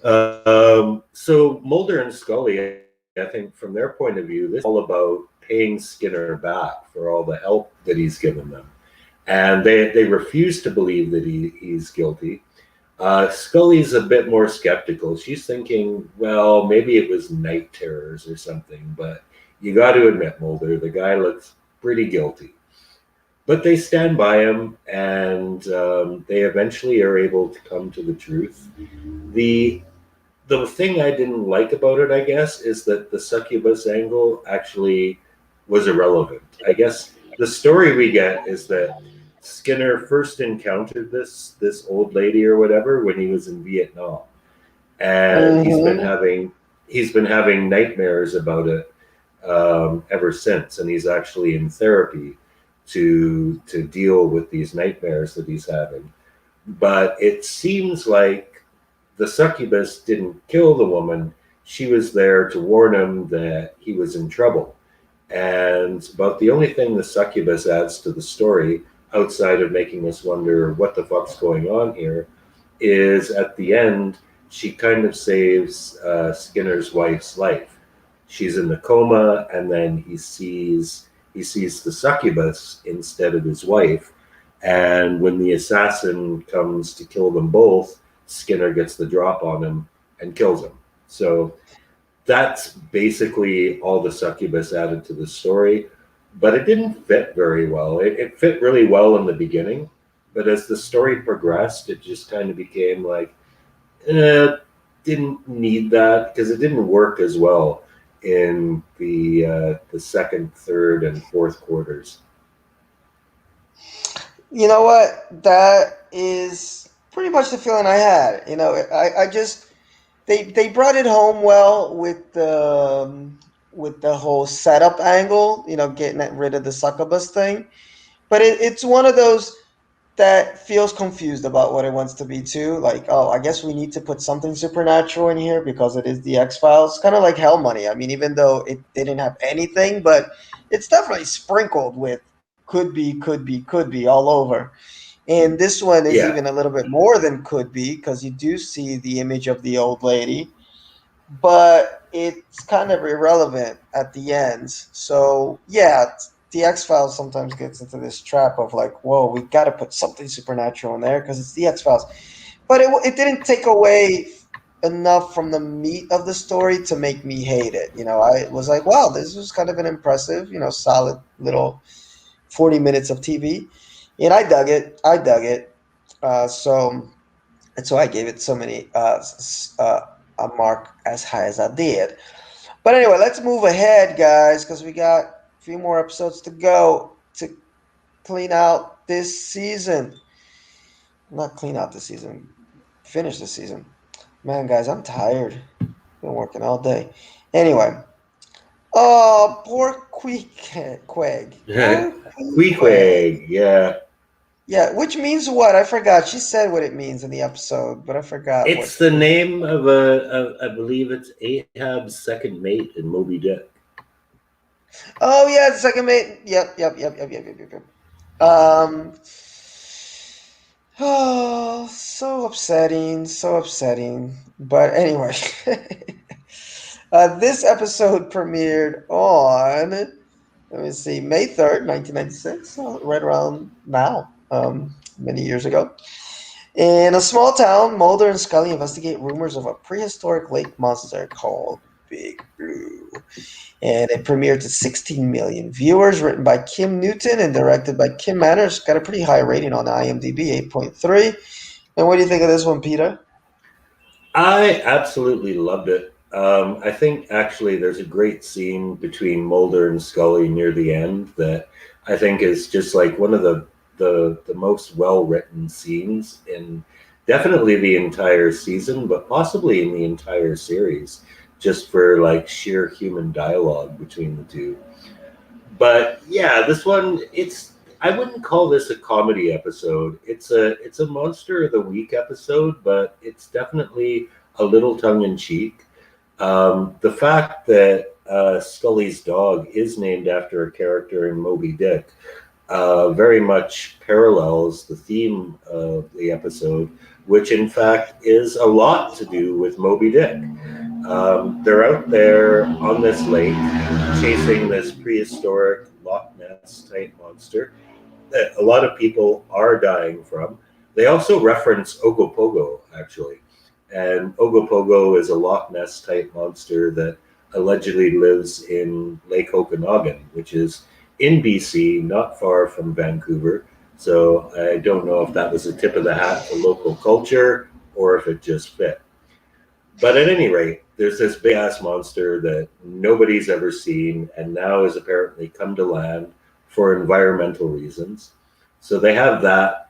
So Mulder and Scully, I think, from their point of view, this is all about paying Skinner back for all the help that he's given them, and they refuse to believe that he's guilty. Scully's a bit more skeptical. She's thinking, well, maybe it was night terrors or something, but you got to admit, Mulder, the guy looks pretty guilty. But they stand by him, and they eventually are able to come to the truth. The the thing I didn't like about it, I guess, is that the succubus angle actually was irrelevant. I guess the story we get is that Skinner first encountered this old lady or whatever when he was in Vietnam, and Hmm. he's been having nightmares about it ever since, and he's actually in therapy to deal with these nightmares that he's having. But it seems like the succubus didn't kill the woman. She was there to warn him that he was in trouble. And about the only thing the succubus adds to the story, outside of making us wonder what the fuck's going on here, is at the end, she kind of saves Skinner's wife's life. She's in the coma, and then he sees the succubus instead of his wife. And when the assassin comes to kill them both, Skinner gets the drop on him and kills him. So that's basically all the succubus added to the story, but it didn't fit very well. It fit really well in the beginning, but as the story progressed, it just kind of became like, didn't need that because it didn't work as well in the second, third, and fourth quarters. You know what? That is pretty much the feeling I had. I just they brought it home well with the whole setup angle. Getting rid of the succubus thing. But it's one of those that feels confused about what it wants to be too. Like, oh, I guess we need to put something supernatural in here because it is the X Files. Kind of like Hell Money. I mean, even though it didn't have anything, but it's definitely sprinkled with could be all over. And this one is Yeah, even a little bit more than could be because you do see the image of the old lady, but it's kind of irrelevant at the end. So yeah, the X Files sometimes gets into this trap of like, whoa, we got to put something supernatural in there because it's the X Files. But it didn't take away enough from the meat of the story to make me hate it. I was like, wow, this was kind of an impressive, solid little 40 minutes of TV, and I dug it. I dug it. So and so I gave it so many a mark as high as I did. But anyway, let's move ahead, guys, because we got a few more episodes to go to clean out this season. Not clean out the season, finish the season. Man, guys, I'm tired. Been working all day. Anyway, poor Quag. Poor Quag. Queequeg, yeah. Yeah, which means what? I forgot. She said what it means in the episode, but I forgot what. It's the name of I believe it's Ahab's second mate in Moby Dick. Oh yeah, the second mate. Yep, yep, yep, yep, yep, yep, yep, yep. Oh, so upsetting, so upsetting. But anyway, this episode premiered on, let me see, May 3rd, 1996, so right around now, many years ago. In a small town, Mulder and Scully investigate rumors of a prehistoric lake monster called Big Blue. And it premiered to 16 million viewers, written by Kim Newton and directed by Kim Manners. Got a pretty high rating on IMDb, 8.3. And what do you think of this one, Peter? I absolutely loved it. I think actually there's a great scene between Mulder and Scully near the end that I think is just like one of the most well written scenes in definitely the entire season, but possibly in the entire series, just for like sheer human dialogue between the two. But yeah, this one, it's I wouldn't call this a comedy episode. It's a monster of the week episode, but it's definitely a little tongue in cheek. The fact that Scully's dog is named after a character in Moby Dick very much parallels the theme of the episode, which in fact is a lot to do with Moby Dick. They're out there on this lake chasing this prehistoric Loch Ness type monster that a lot of people are dying from. They also reference Ogopogo, actually. And Ogopogo is a Loch Ness type monster that allegedly lives in Lake Okanagan, which is in BC, not far from Vancouver. So I don't know if that was a tip of the hat for local culture or if it just fit. But at any rate, there's this big ass monster that nobody's ever seen and now has apparently come to land for environmental reasons. So they have that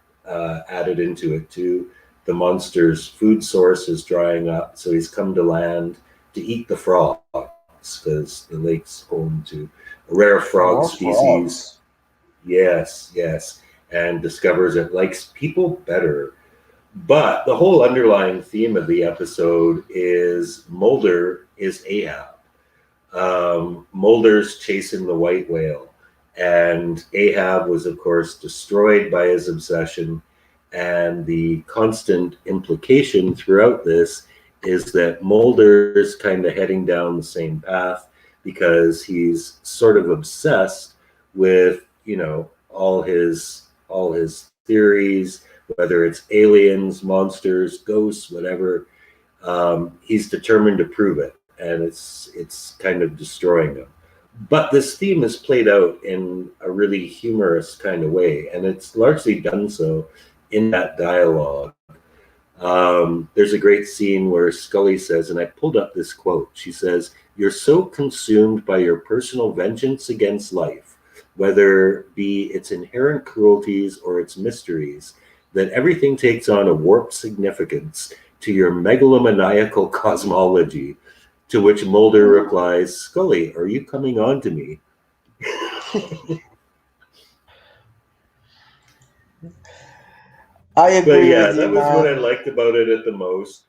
added into it too. The monster's food source is drying up, so he's come to land to eat the frogs because the lake's home to a rare frog More species. frogs. Yes, yes, and discovers it likes people better. But the whole underlying theme of the episode is Mulder is Ahab. Mulder's chasing the white whale, and Ahab was, of course, destroyed by his obsession. And the constant implication throughout this is that Mulder's kind of heading down the same path because he's sort of obsessed with, all his theories, whether it's aliens, monsters, ghosts, whatever. He's determined to prove it, and it's kind of destroying him. But this theme is played out in a really humorous kind of way, and it's largely done so in that dialogue. There's a great scene where Scully says, and I pulled up this quote. She says, "You're so consumed by your personal vengeance against life, whether be its inherent cruelties or its mysteries, that everything takes on a warped significance to your megalomaniacal cosmology." To which Mulder replies, "Scully, are you coming on to me?" I But agree yeah, with that you, was what I man. liked about it at the most.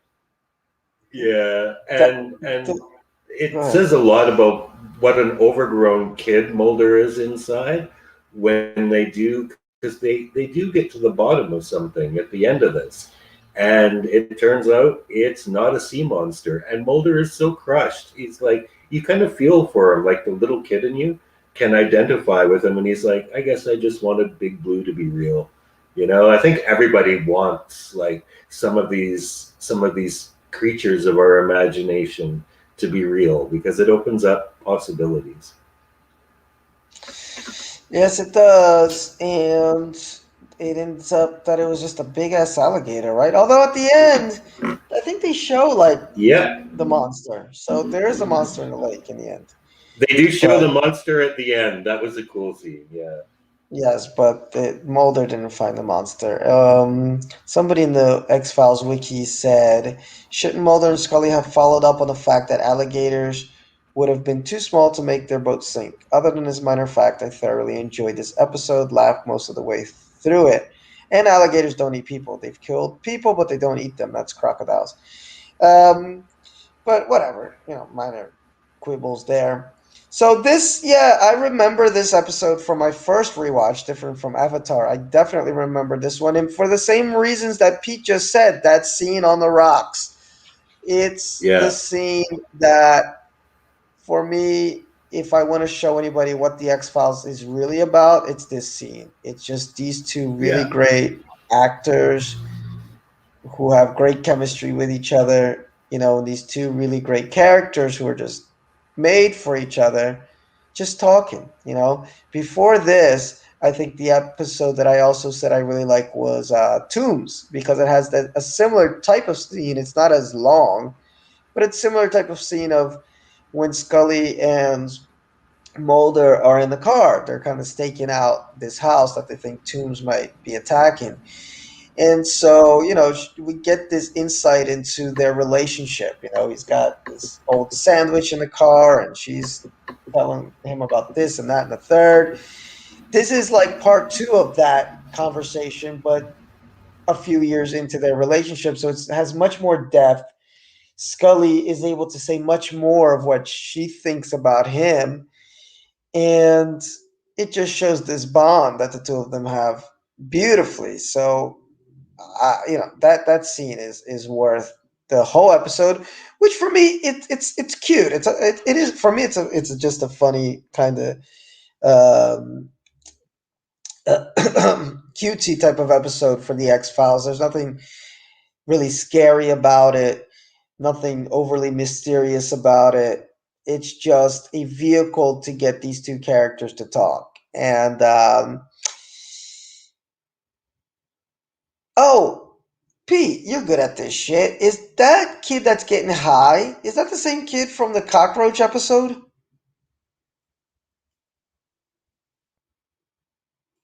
Yeah, That, and the, Go it ahead. says a lot about what an overgrown kid Mulder is inside when they do, because they do get to the bottom of something at the end of this, and it turns out it's not a sea monster, and Mulder is so crushed. He's like, you kind of feel for him, like the little kid in you can identify with him, and he's like, I guess I just wanted Big Blue to be real. I think everybody wants like some of these creatures of our imagination to be real because it opens up possibilities. Yes, it does. And it ends up that it was just a big ass alligator, right? Although at the end, I think they show like Yeah, the monster. So there is a monster in the lake in the end. they do show the But monster at the end. That was a cool scene. Yeah, yes, but Mulder didn't find the monster. Somebody in the X Files wiki said, shouldn't Mulder and Scully have followed up on the fact that alligators would have been too small to make their boat sink? Other than this minor fact, I thoroughly enjoyed this episode, laughed most of the way through it. And alligators don't eat people. They've killed people, but they don't eat them. That's crocodiles. Um, but whatever, minor quibbles there. So this, yeah, I remember this episode from my first rewatch, different from Avatar. I definitely remember this one, and for the same reasons that Pete just said, that scene on the rocks. It's the yeah, scene that, for me, if I want to show anybody what the X Files is really about, it's this scene. It's just these two really yeah, great actors who have great chemistry with each other. These two really great characters who are just made for each other, just talking. Before this, I think the episode that I also said I really like was Tombs, because it has a similar type of scene. It's not as long, but it's similar type of scene of when Scully and Mulder are in the car. They're kind of staking out this house that they think Tombs might be attacking. And so, we get this insight into their relationship. He's got this old sandwich in the car, and she's telling him about this and that and the third. This is like part two of that conversation, but a few years into their relationship. So it has much more depth. Scully is able to say much more of what she thinks about him. And it just shows this bond that the two of them have beautifully. So that scene is worth the whole episode. Which for me, it's cute. It is for me. It's just a funny kind of um, cutesy type of episode for the X Files. There's nothing really scary about it. Nothing overly mysterious about it. It's just a vehicle to get these two characters to talk. And oh, Pete, you're good at this shit. Is that kid that's getting high? Is that the same kid from the cockroach episode?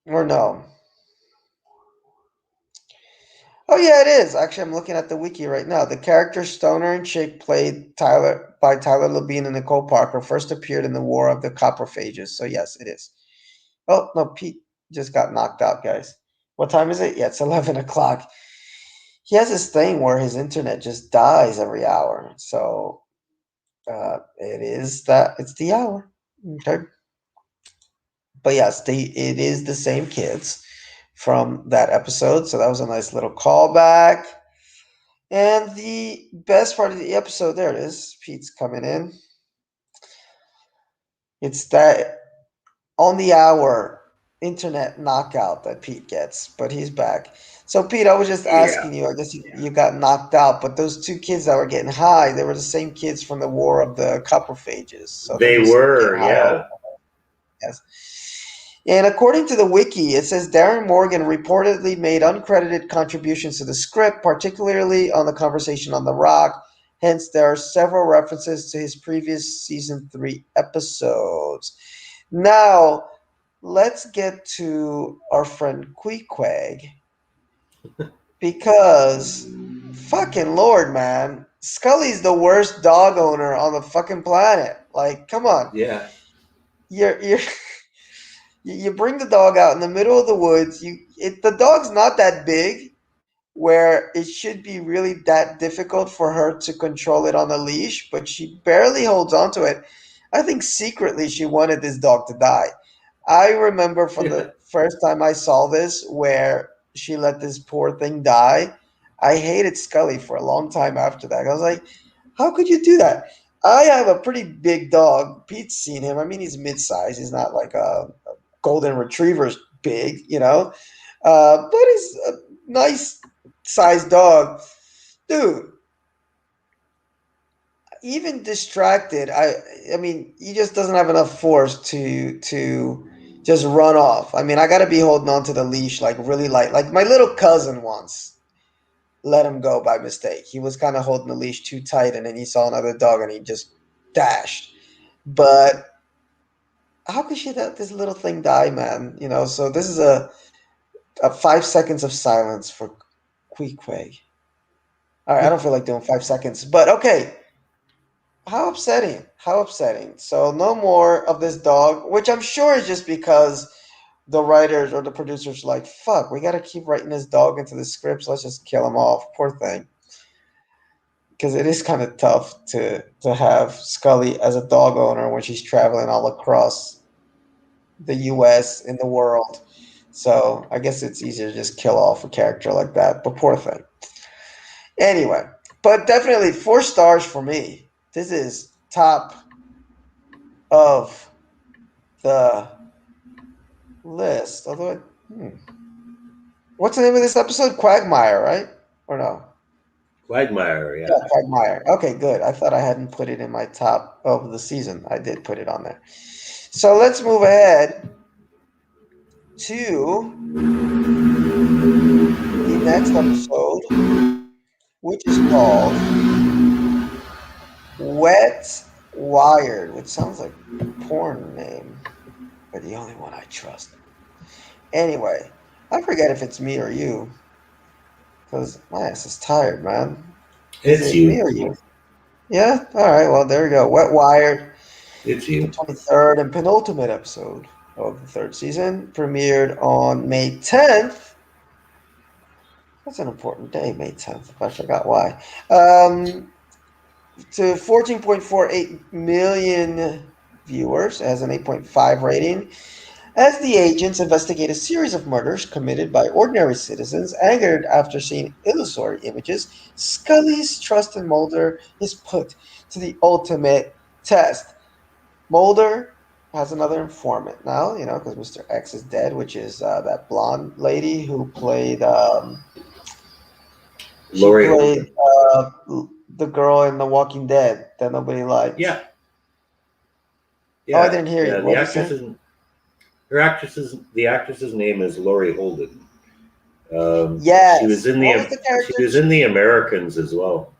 Or no? Oh yeah, it is. Actually, I'm looking at the wiki right now. The character Stoner and Chick, played by Tyler Labine and Nicole Parker, first appeared in the War of the Coprophages. So yes, it is. Oh no, Pete just got knocked out, guys. What time is it? Yeah, it's 11 o'clock. He has this thing where his internet just dies every hour. So it is that it's the hour. Okay. But yes, it is the same kids from that episode. So that was a nice little callback. And the best part of the episode, there it is. Pete's coming in. It's that on the hour internet knockout that Pete gets, but he's back. So Pete, I was just Yeah, asking you. I guess you got knocked out, but those two kids that were getting high, they were the same kids from the War of the Coprophages. So they they used to get were. high all Yeah, the time. Yes. And according to the wiki, it says Darren Morgan reportedly made uncredited contributions to the script, particularly on the conversation on the Rock. Hence, there are several references to his previous season 3 episodes. Now, let's get to our friend Queequeg because fucking Lord, man, Scully's the worst dog owner on the fucking planet. Like, come on. yeah, You're you bring the dog out in the middle of the woods. The dog's not that big where it should be really that difficult for her to control it on a leash, but she barely holds on to it. I think secretly she wanted this dog to die. I remember from yeah, the first time I saw this where she let this poor thing die. I hated Scully for a long time after that. I was like, how could you do that? I have a pretty big dog. Pete's seen him. I mean, he's mid-sized. He's not like a golden retriever's big, but he's a nice sized dog. Dude, even distracted, I mean, he just doesn't have enough force to just run off. I mean, I got to be holding on to the leash like really light. Like my little cousin once let him go by mistake. He was kind of holding the leash too tight and then he saw another dog and he just dashed. But how could she let this little thing die, man? So this is a 5 seconds of silence for Queequeg. All right, I don't feel like doing 5 seconds, but okay. How upsetting! How upsetting! So no more of this dog, which I'm sure is just because the writers or the producers are like, fuck, we got to keep writing this dog into the scripts. Let's just kill him off. Poor thing. Because it is kind of tough to have Scully as a dog owner when she's traveling all across the U.S. in the world. So I guess it's easier to just kill off a character like that. But poor thing. Anyway, but definitely 4 stars for me. This is top of the list. Although, what's the name of this episode? Quagmire, right? Or no? Quagmire. Yeah, Yeah, Quagmire. Okay, good. I thought I hadn't put it in my top of the season. I did put it on there. So let's move ahead to the next episode, which is called Wet Wired, which sounds like a porn name, but the only one I trust. Anyway, I forget if it's me or you, because my ass is tired, man. Is it's it me you. or you? Yeah? Alright, well, there we go. Wet Wired, It's the you. 23rd and penultimate episode of the third season, premiered on May 10th. That's an important day, May 10th. I forgot why. To 14.48 million viewers. It has an 8.5 rating. As the agents investigate a series of murders committed by ordinary citizens angered after seeing illusory images, Scully's trust in Mulder is put to the ultimate test. Mulder has another informant now, because Mr. X is dead, which is that blonde lady who played. She Laurie played Holden. the girl in The Walking Dead that nobody liked. Yeah, Oh, I yeah, didn't hear yeah. you. The What did you say? actress is the actress's name is Laurie Holden. She was Yes. in What was the the character? Americans as well.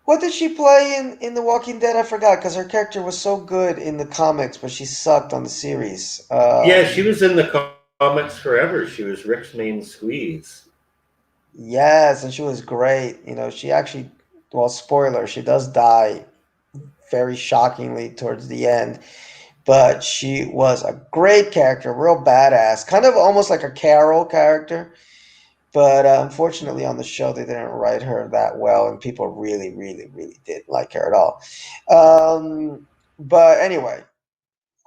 What did she play in The Walking Dead? I forgot because her character was so good in the comics, but she sucked on the series. Yeah, she was in the comics forever. She was Rick's main squeeze. Yes, and she was great. She actually, well, spoiler, she does die very shockingly towards the end, but she was a great character, real badass, kind of almost like a Carol character. But unfortunately, on the show, they didn't write her that well, and people really, really, really didn't like her at all. But anyway,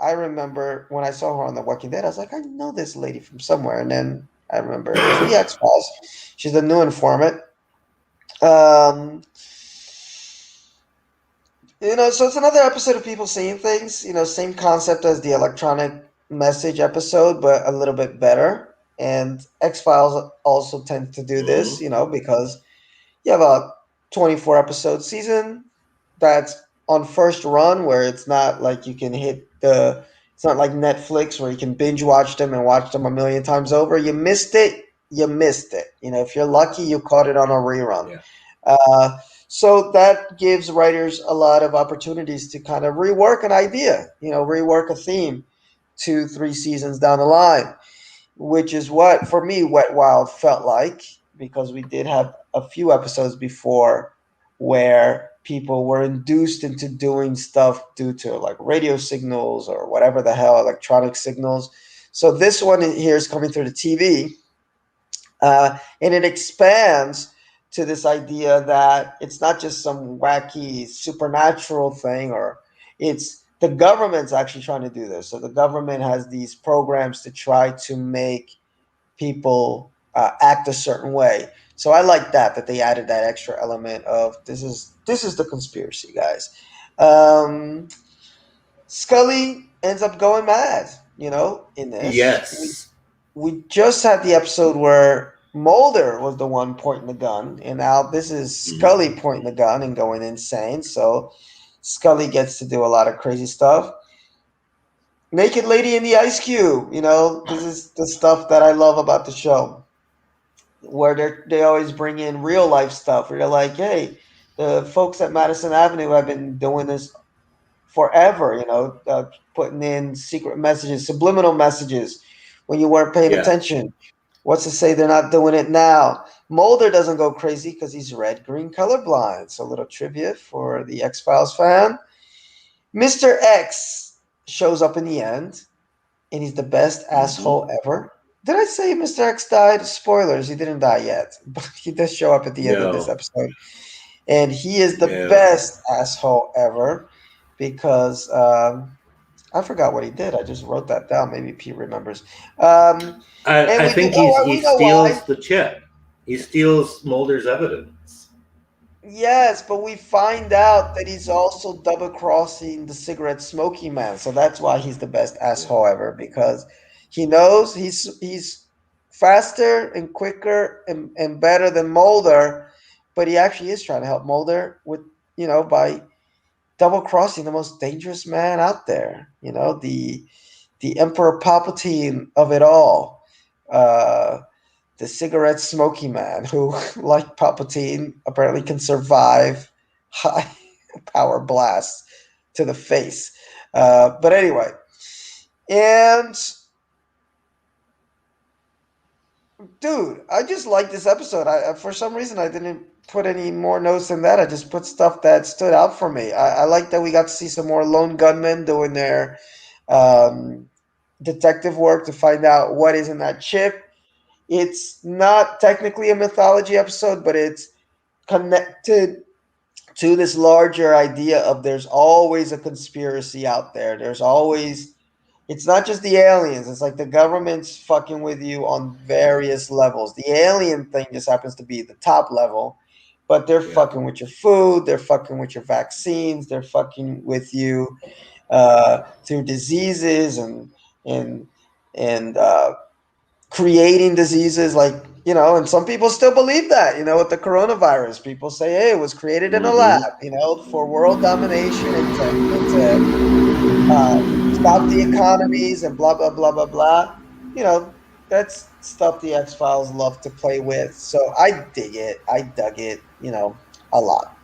I remember when I saw her on The Walking Dead, I was like, I know this lady from somewhere. And then I remember it was The X Files. She's the new informant. Um, so it's another episode of people seeing things. Same concept as the electronic message episode, but a little bit better. And X Files also tends to do this, Mhm. because you have a 24 episode season that's on first run where it's not like you can it's not like Netflix where you can binge watch them and watch them a million times over. You missed it, you missed it. If you're lucky, you caught it on a rerun. Yeah. Uh, so that gives writers a lot of opportunities to kind of rework an idea, rework a theme 2, 3 seasons down the line, which is what for me Wet Wild felt like, because we did have a few episodes before where people were induced into doing stuff due to like radio signals or whatever the hell, electronic signals. So this one here is coming through the TV, and it expands to this idea that it's not just some wacky supernatural thing, or it's the government's actually trying to do this. So the government has these programs to try to make people act a certain way. So I like that they added that extra element of this is the conspiracy, guys. Um, Scully ends up going mad, in this. Yes. We just had the episode where Mulder was the one pointing the gun, and now this is Mhm. Scully pointing the gun and going insane. So Scully gets to do a lot of crazy stuff. Naked lady in the ice cube, this is the stuff that I love about the show, where they always bring in real life stuff. Where they're like, hey, the folks at Madison Avenue have been doing this forever, putting in secret messages, subliminal messages when you weren't paying Yeah. attention. What's to say they're not doing it now? Mulder doesn't go crazy because he's red green colorblind. So, a little trivia for the X Files fan. Mr. X shows up in the end, and he's the best Hmm. asshole ever. Did I say Mr. X died? Spoilers, he didn't die yet, but he does show up at the end of this No. episode. And he is the Yeah. best asshole ever because I forgot what he did. I just wrote that down. Maybe Pete remembers. Um, and I we do. think Oh, he we know why. steals the chip. He steals Mulder's evidence. Yes, but we find out that he's also double crossing the cigarette smoking man. So that's why he's the best Yeah. asshole ever, because he knows he's faster and quicker and better than Mulder, but he actually is trying to help Mulder with, by double crossing the most dangerous man out there, the Emperor Palpatine of it all. Uh the cigarette smoky man who, like Palpatine, apparently can survive high power blasts to the face. But anyway, and dude, I just like this episode. For some reason I didn't put any more notes than that. I just put stuff that stood out for me. I like that we got to see some more lone gunmen doing their um, detective work to find out what is in that chip. It's not technically a mythology episode, but it's connected to this larger idea of there's always a conspiracy out there. There's always It's not just the aliens. It's like the government's fucking with you on various levels. The alien thing just happens to be the top level, but they're Yeah. fucking with your food. They're fucking with your vaccines. They're fucking with you through diseases and and creating diseases like and some people still believe that with the coronavirus people say hey it was created in a lab Hmm. for world domination and to uh, stop the economies and blah blah blah blah blah you know that's stuff the X-Files love to play with, so I dug it a lot.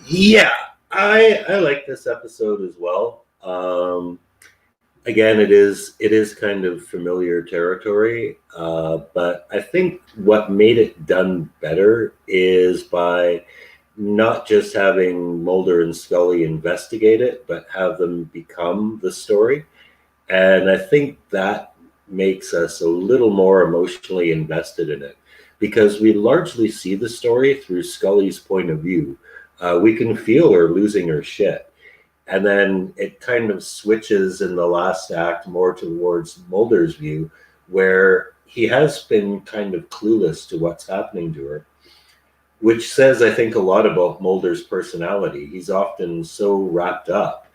Yeah, I like this episode as well. Again, it is kind of familiar territory, but I think what made it done better is by not just having Mulder and Scully investigate it, but have them become the story. And I think that makes us a little more emotionally invested in it because we largely see the story through Scully's point of view. We can feel her losing her shit. And then it kind of switches in the last act more towards Mulder's view, where he has been kind of clueless to what's happening to her, which says, I think, a lot about Mulder's personality. He's often so wrapped up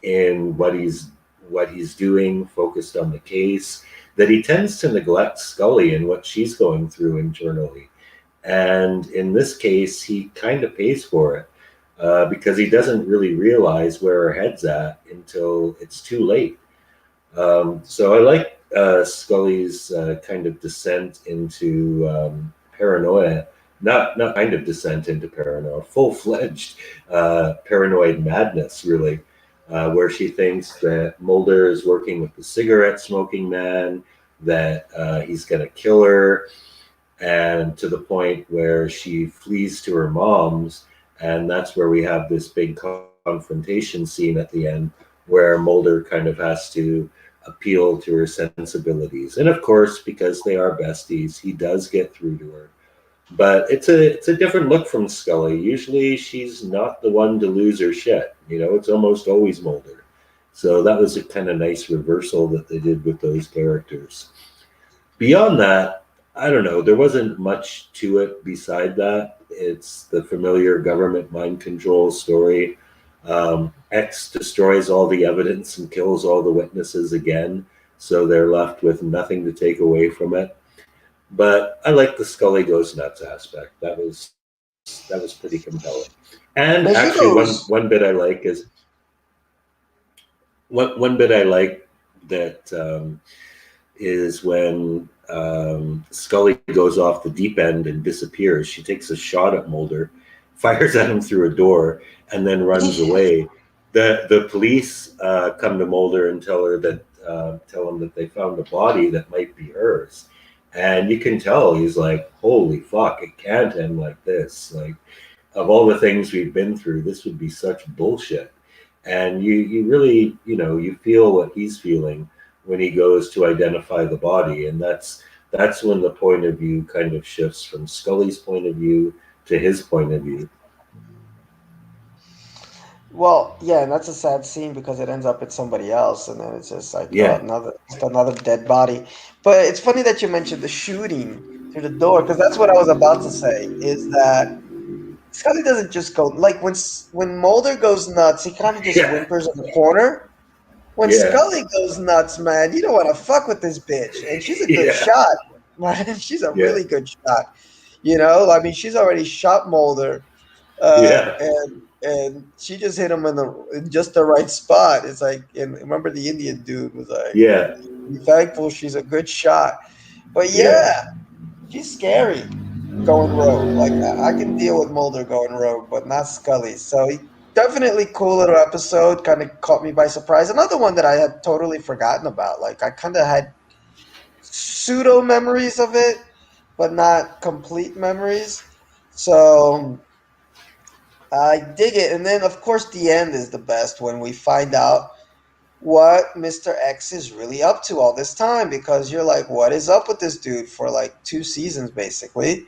in what he's doing, focused on the case, that he tends to neglect Scully and what she's going through internally. And in this case, he kind of pays for it because he doesn't really realize where her head's at until it's too late. So I like Scully's kind of descent into paranoia. Not kind of descent into paranoia, full fledged paranoid madness, really, where she thinks that Mulder is working with the cigarette smoking man, that he's going to kill her, and to the point where she flees to her mom's, and that's where we have this big confrontation scene at the end, where Mulder kind of has to appeal to her sensibilities, and of course, because they are besties, he does get through to her. But it's a different look from Scully. Usually, she's not the one to lose her shit. It's almost always Mulder. So that was a kind of nice reversal that they did with those characters. Beyond that, I don't know. There wasn't much to it beside that. It's the familiar government mind control story. X destroys all the evidence and kills all the witnesses again, so they're left with nothing to take away from it. But I like the Scully goes nuts aspect. That was pretty compelling. And When she actually, one goes one bit I like is one bit I like that is when Scully goes off the deep end and disappears. She takes a shot at Mulder, fires at him through a door, and then runs away. The police come to Mulder and tell him that they found a body that might be hers, and you can tell he's like, "Holy fuck! It can't end like this. Like, of all the things we've been through, this would be such bullshit." And you really you feel what he's feeling when he goes to identify the body, and that's when the point of view kind of shifts from Scully's point of view to his point of view. Well, yeah, and that's a sad scene because it ends up with somebody else, and then it's just like Yeah, another dead body. But it's funny that you mentioned the shooting through the door because that's what I was about to say. Is that Scully doesn't just go like when Mulder goes nuts, he kind of just yeah, whimpers in the corner. When yeah, Scully goes nuts, man, you don't want to fuck with this bitch, and she's a good yeah, shot, man. She's a yeah, really good shot. I mean, she's already shot Mulder yeah, and she just hit him in just the right spot. It's like, and remember the Indian dude was like, yeah, "Be thankful she's a good shot." But yeah, yeah, she's scary going rogue. Like I can deal with Mulder going rogue, but not Scully. So definitely cool little episode. Kind of caught me by surprise. Another one that I had totally forgotten about. Like I kind of had pseudo memories of it, but not complete memories. So I dig it. And then, of course, the end is the best when we find out what Mr. X is really up to all this time because you're like, what is up with this dude for like 2 seasons, basically?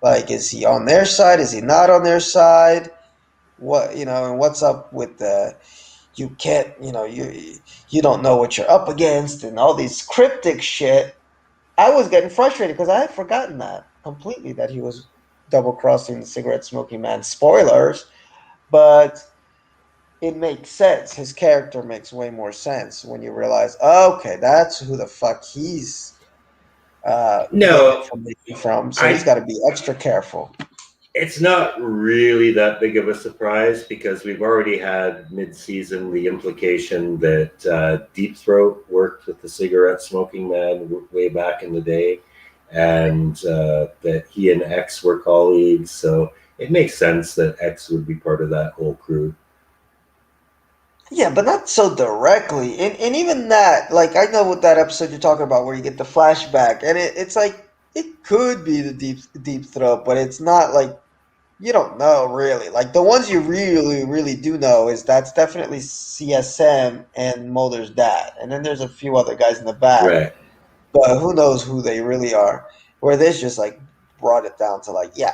Like, is he on their side? Is he not on their side? And what's up with the. you can't, you don't know what you're up against, and all these cryptic shit. I was getting frustrated because I had forgotten that completely, that he was double crossing the cigarette smoking man. Spoilers, but it makes sense. His character makes way more sense when you realize, okay, that's who the fuck he's getting No, information from. So he's I got to be extra careful. it's not really that big of a surprise because we've already had mid-season the implication that Deep Throat worked with the cigarette smoking man way back in the day, and that he and X were colleagues. So it makes sense that X would be part of that whole crew. Yeah, but not so directly. And even that, like, I know what that episode you're talking about where you get the flashback, and it's like it could be the deep throat, but it's not like you don't know really. Like the ones you really do know is that's definitely CSM and Mulder's dad, and then there's a few other guys in the back, Right. but who knows who they really are? Where this just like brought it down to like, yeah,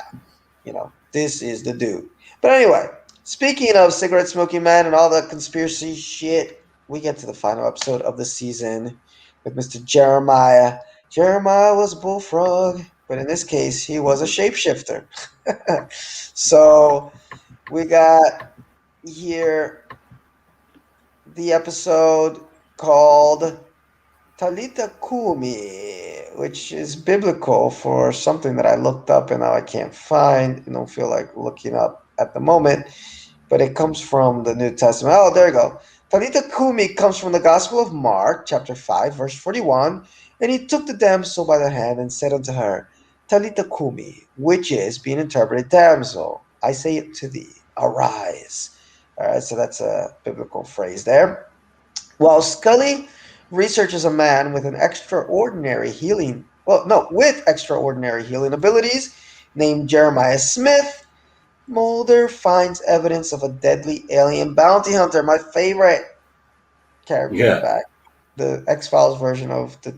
this is the dude. But anyway, speaking of cigarette smoking man and all the conspiracy shit, we get to the final episode of the season with Mr. Jeremiah. Jeremiah was a bullfrog, but in this case, he was a shapeshifter. So we got here the episode called Talita Kumi, which is biblical for something that I looked up and now I can't find and don't feel like looking up at the moment, but it comes from the New Testament. Oh, there you go. Talita Kumi comes from the Gospel of Mark, chapter 5, verse 41. And he took the damsel by the hand and said unto her, Talita Kumi, which is being interpreted, damsel, I say it to thee, arise. All right, so that's a biblical phrase there. While Scully researches a man with with extraordinary healing abilities named Jeremiah Smith, Mulder finds evidence of a deadly alien bounty hunter. My favorite character Yeah. back, the X Files version of the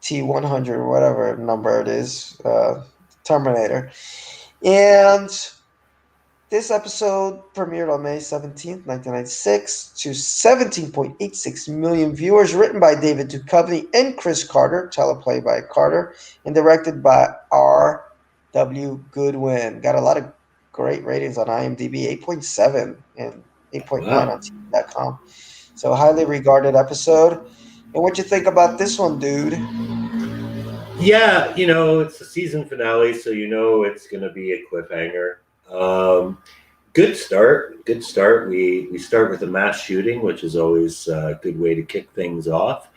T-100, whatever number it is, Terminator. And this episode premiered on May 17th, 1996, to 17.86 million viewers, written by David Duchovny and Chris Carter, teleplay by Carter, and directed by R.W. Goodwin. Got a lot of great ratings on IMDb, 8.7 and 8.9 Wow. on TV.com. So, highly regarded episode. And what you think about this one, dude? Yeah, it's the season finale, so it's going to be a cliffhanger. Good start. Good start. We start with a mass shooting, which is always a good way to kick things off.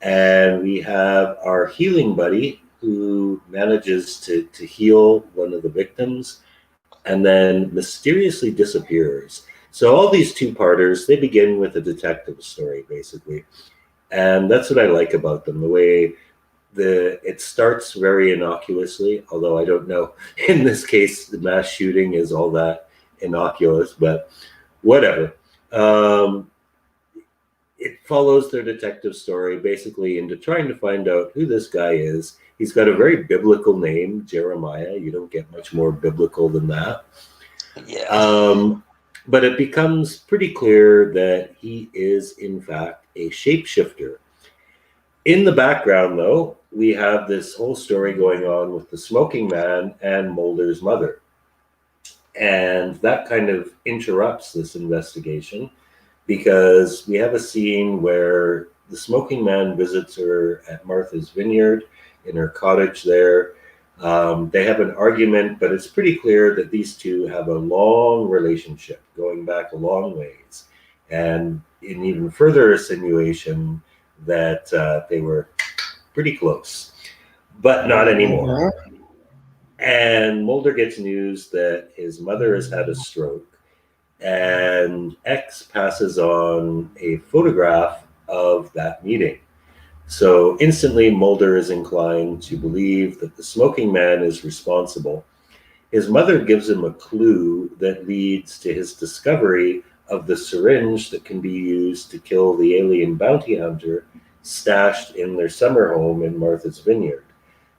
And we have our healing buddy who manages to heal one of the victims and then mysteriously disappears. So all these two-parters, they begin with a detective story, basically. And that's what I like about them, the way it starts very innocuously, although I don't know in this case the mass shooting is all that innocuous, but whatever. It follows their detective story basically into trying to find out who this guy is. He's got a very biblical name, Jeremiah. You don't get much more biblical than that. Yeah. Um, but it becomes pretty clear that he is, in fact, a shapeshifter. In the background, though, we have this whole story going on with the smoking man and Mulder's mother. And that kind of interrupts this investigation because we have a scene where the smoking man visits her at Martha's Vineyard in her cottage there. They have an argument, but it's pretty clear that these two have a long relationship going back a long ways. And in even further insinuation that they were pretty close, but not anymore. Mhm. And Mulder gets news that his mother has had a stroke, and X passes on a photograph of that meeting. So instantly, Mulder is inclined to believe that the smoking man is responsible. His mother gives him a clue that leads to his discovery of the syringe that can be used to kill the alien bounty hunter stashed in their summer home in Martha's Vineyard.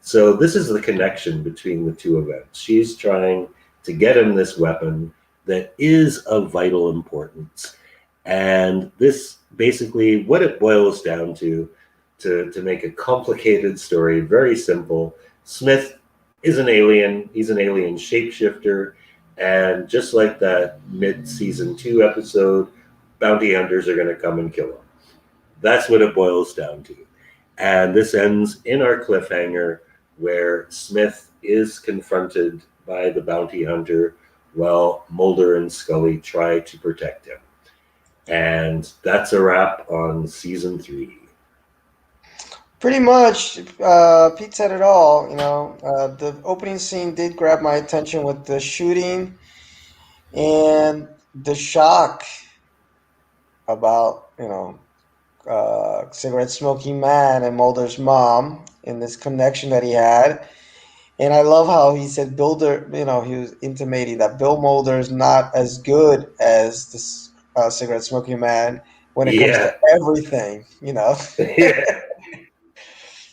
So this is the connection between the two events. She's trying to get him this weapon that is of vital importance. And this basically what it boils down to make a complicated story very simple. Smith is an alien. He's an alien shapeshifter. And just like that mid season 2 episode, bounty hunters are going to come and kill him. That's what it boils down to. And this ends in our cliffhanger where Smith is confronted by the bounty hunter while Mulder and Scully try to protect him. And that's a wrap on season 3. Pretty much, Pete said it all. The opening scene did grab my attention with the shooting and the shock about, cigarette smoking man and Mulder's mom and this connection that he had. And I love how he said Builder, he was intimating that Bill Mulder is not as good as this cigarette smoking man when it comes to Yeah. everything. Yeah.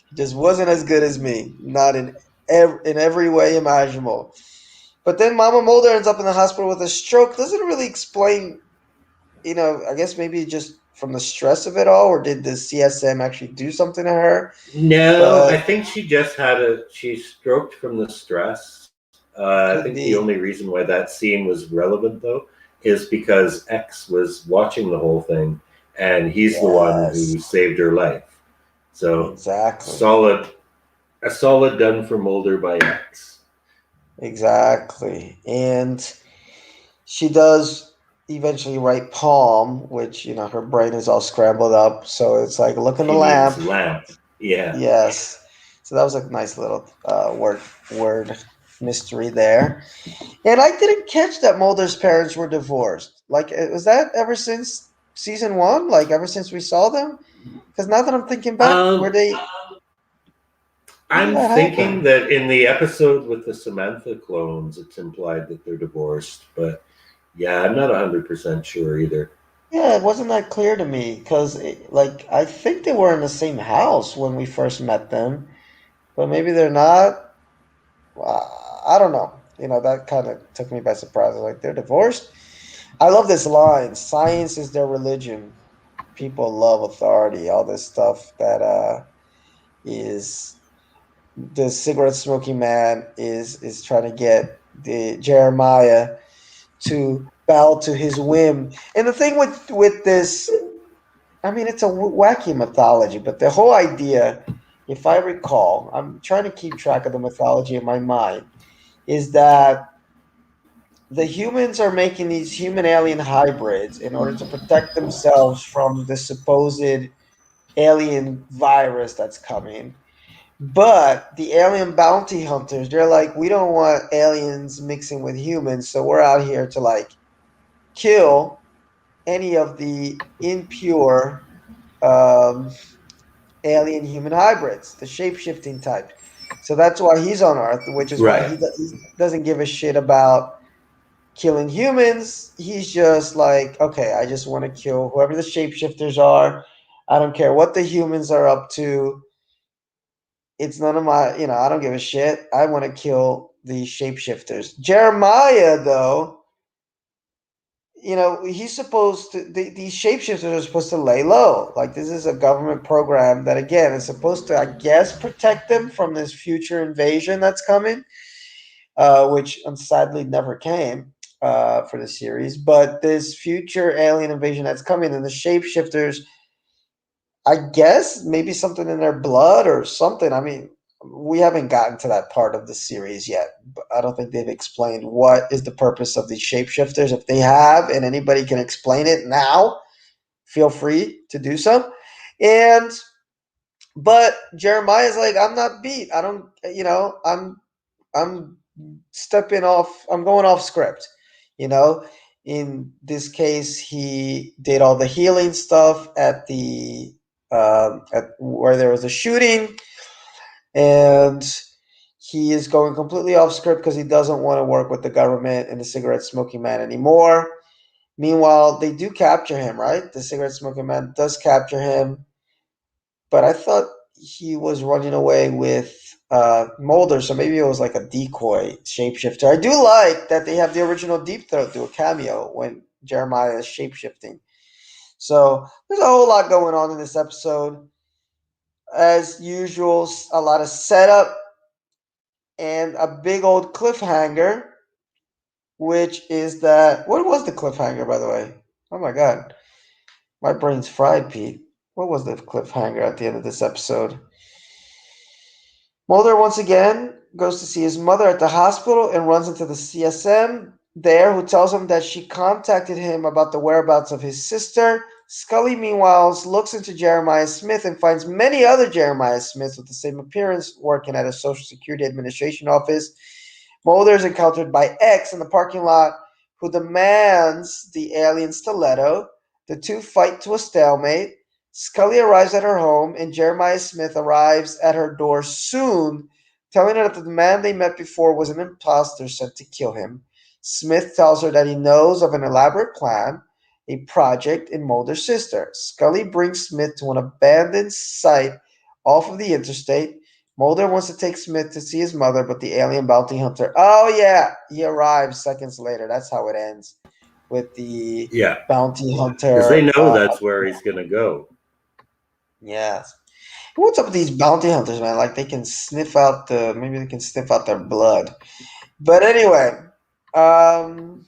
He just wasn't as good as me, not in every way imaginable. But then Mama Mulder ends up in the hospital with a stroke. Doesn't really explain, I guess maybe just from the stress of it all, or did the CSM actually do something to her? No, But I think she stroked from the stress. I could think the be. only reason why that scene was relevant, though, is because X was watching the whole thing, and he's the one Yes, who saved her life. So exactly. solid, a solid done for Mulder by X. Exactly. And she does eventually write Palm, which, her brain is all scrambled up. So it's like, look in the She means lamp. lamp. Yeah. Yes. So that was a nice little word mystery there. And I didn't catch that Mulder's parents were divorced. Like, was that ever since season one? Like, ever since we saw them? Because now that I'm thinking back, Um, when did I'm that thinking happen? that in the episode with the Samantha clones, it's implied that they're divorced, but yeah, I'm not 100% sure either. Yeah, it wasn't that clear to me because, like, I think they were in the same house when we first met them, but maybe they're not. I don't know. That kind of took me by surprise. I was like, they're divorced? I love this line: "Science is their religion. People love authority." All this stuff that is the cigarette smoking man is trying to get the Jeremiah to bow to his whim. And the thing with this, I mean, it's a wacky mythology, but the whole idea, if I recall, I'm trying to keep track of the mythology in my mind, is that the humans are making these human alien hybrids in order to protect themselves from the supposed alien virus that's coming. But the alien bounty hunters, they're like, we don't want aliens mixing with humans, so we're out here to like kill any of the impure um, alien human hybrids, the shape shifting type. So that's why he's on Earth, which is why Right. he doesn't give a shit about killing humans. He's just like, okay, I just want to kill whoever the shapeshifters are. I don't care what the humans are up to. It's none of my, I don't give a shit. I want to kill the shapeshifters. Jeremiah, though, he's supposed to, these shapeshifters are supposed to lay low. Like, this is a government program that, again, is supposed to, I guess, protect them from this future invasion that's coming, which sadly never came for the series. But this future alien invasion that's coming, and the shapeshifters, I guess maybe something in their blood or something. I mean, we haven't gotten to that part of the series yet. But I don't think they've explained what is the purpose of these shapeshifters. If they have, and anybody can explain it now, feel free to do so. And but Jeremiah's like, I'm not beat. I don't, I'm stepping off. I'm going off script. You know, in this case, he did all the healing stuff at the at where there was a shooting, and he is going completely off script because he doesn't want to work with the government and the cigarette smoking man anymore. Meanwhile, they do capture him, right? The cigarette smoking man does capture him, but I thought he was running away with Mulder, so maybe it was like a decoy shapeshifter. I do like that they have the original Deep Throat do a cameo when Jeremiah is shapeshifting. So there's a whole lot going on in this episode. As usual, a lot of setup and a big old cliffhanger, which is that. What was the cliffhanger, by the way? Oh my god. My brain's fried, Pete. What was the cliffhanger at the end of this episode? Mulder once again goes to see his mother at the hospital and runs into the CSM there, who tells him that she contacted him about the whereabouts of his sister. Scully, meanwhile, looks into Jeremiah Smith and finds many other Jeremiah Smiths with the same appearance working at a Social Security Administration office. Mulder is encountered by X in the parking lot, who demands the alien stiletto. The two fight to a stalemate. Scully arrives at her home, and Jeremiah Smith arrives at her door soon, telling her that the man they met before was an imposter sent to kill him. Smith tells her that he knows of an elaborate plan, a project in Mulder's sister. Scully brings Smith to an abandoned site off of the interstate. Mulder wants to take Smith to see his mother, but the alien bounty hunter. Oh, yeah, he arrives seconds later. That's how it ends with the Yeah, bounty because they hunter. know that's where he's going to go. Yes. What's up with these bounty hunters, man? Like they can sniff out the maybe they can sniff out their blood. But anyway, um,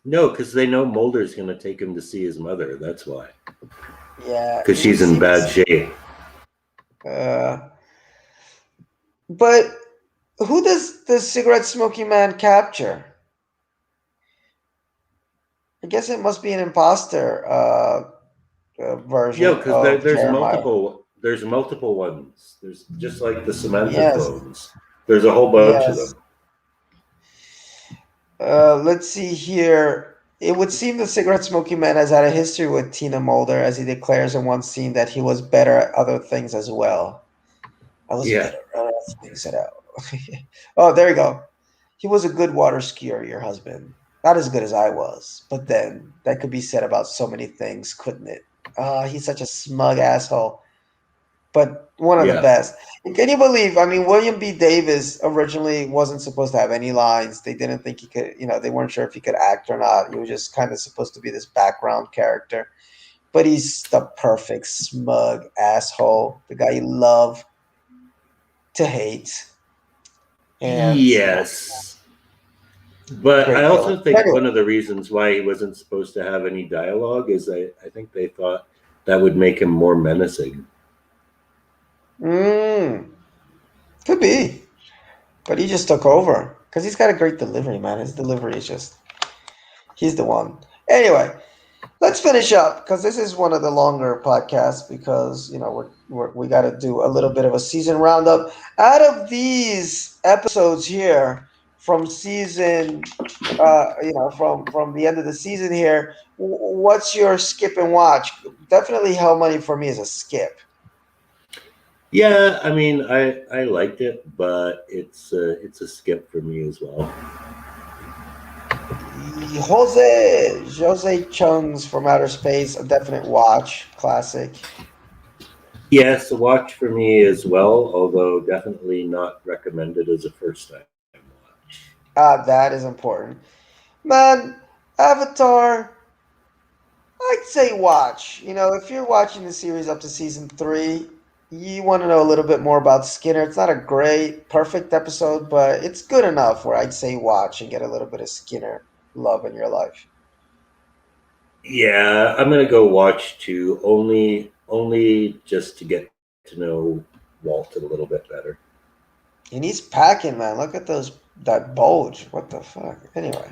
No, because they know Mulder's going to take him to see his mother. That's why. yeah, Because you would she's in see bad this. shape. But who does the cigarette smoking man capture? I guess it must be an imposter Yeah, version because of there's Jeremiah. multiple. There's multiple ones. There's just like the Samantha Yes, clones. There's a whole bunch of yes. them. Let's see here. It would seem the cigarette smoking man has had a history with Tina Mulder, as he declares in one scene that he was better at other things as well. I was Yeah. better at other things at Oh, there you go. He was a good water skier, your husband. Not as good as I was, but then that could be said about so many things, couldn't it? He's such a smug asshole, but one of the Yeah. best. And can you believe? I mean, William B. Davis originally wasn't supposed to have any lines. They didn't think he could, they weren't sure if he could act or not. He was just kind of supposed to be this background character. But he's the perfect smug asshole, the guy you love to hate. And, Yes. But I great villain. also think Anyway, one of the reasons why he wasn't supposed to have any dialogue is I think they thought that would make him more menacing. mm, could be. But he just took over because he's got a great delivery, man. His delivery is just, he's the one. Anyway, let's finish up because this is one of the longer podcasts because we got to do a little bit of a season roundup. Out of these episodes here from season, from the end of the season here, what's your skip and watch? Definitely, Hell Money for me is a skip. Yeah, I mean, I liked it, but it's a skip for me as well. Jose Chung's From Outer Space, a definite watch, classic. Yes, a watch for me as well, although definitely not recommended as a first time watch. That is important. Man, Avatar, I'd say watch. If you're watching the series up to season 3, you want to know a little bit more about Skinner. It's not a great, perfect episode, but it's good enough where I'd say watch and get a little bit of Skinner love in your life. Yeah, I'm gonna go watch two, only just to get to know Walt a little bit better. And he's packing, man. Look at that bulge. What the fuck? Anyway.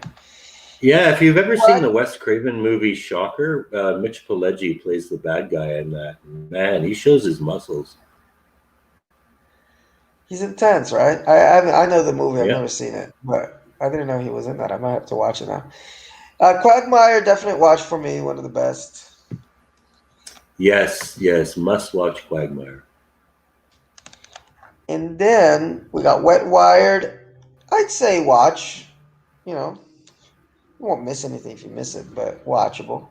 Yeah, if you've ever seen What? the Wes Craven movie Shocker, Mitch Pileggi plays the bad guy in that. Man, he shows his muscles. He's intense, right? I know the movie. I've Yeah. never seen it, but I didn't know he was in that. I might have to watch it now. Quagmire, definite watch for me. One of the best. Yes, yes, must watch Quagmire. And then we got Wet Wired. I'd say watch. You know, you won't miss anything if you miss it, but watchable.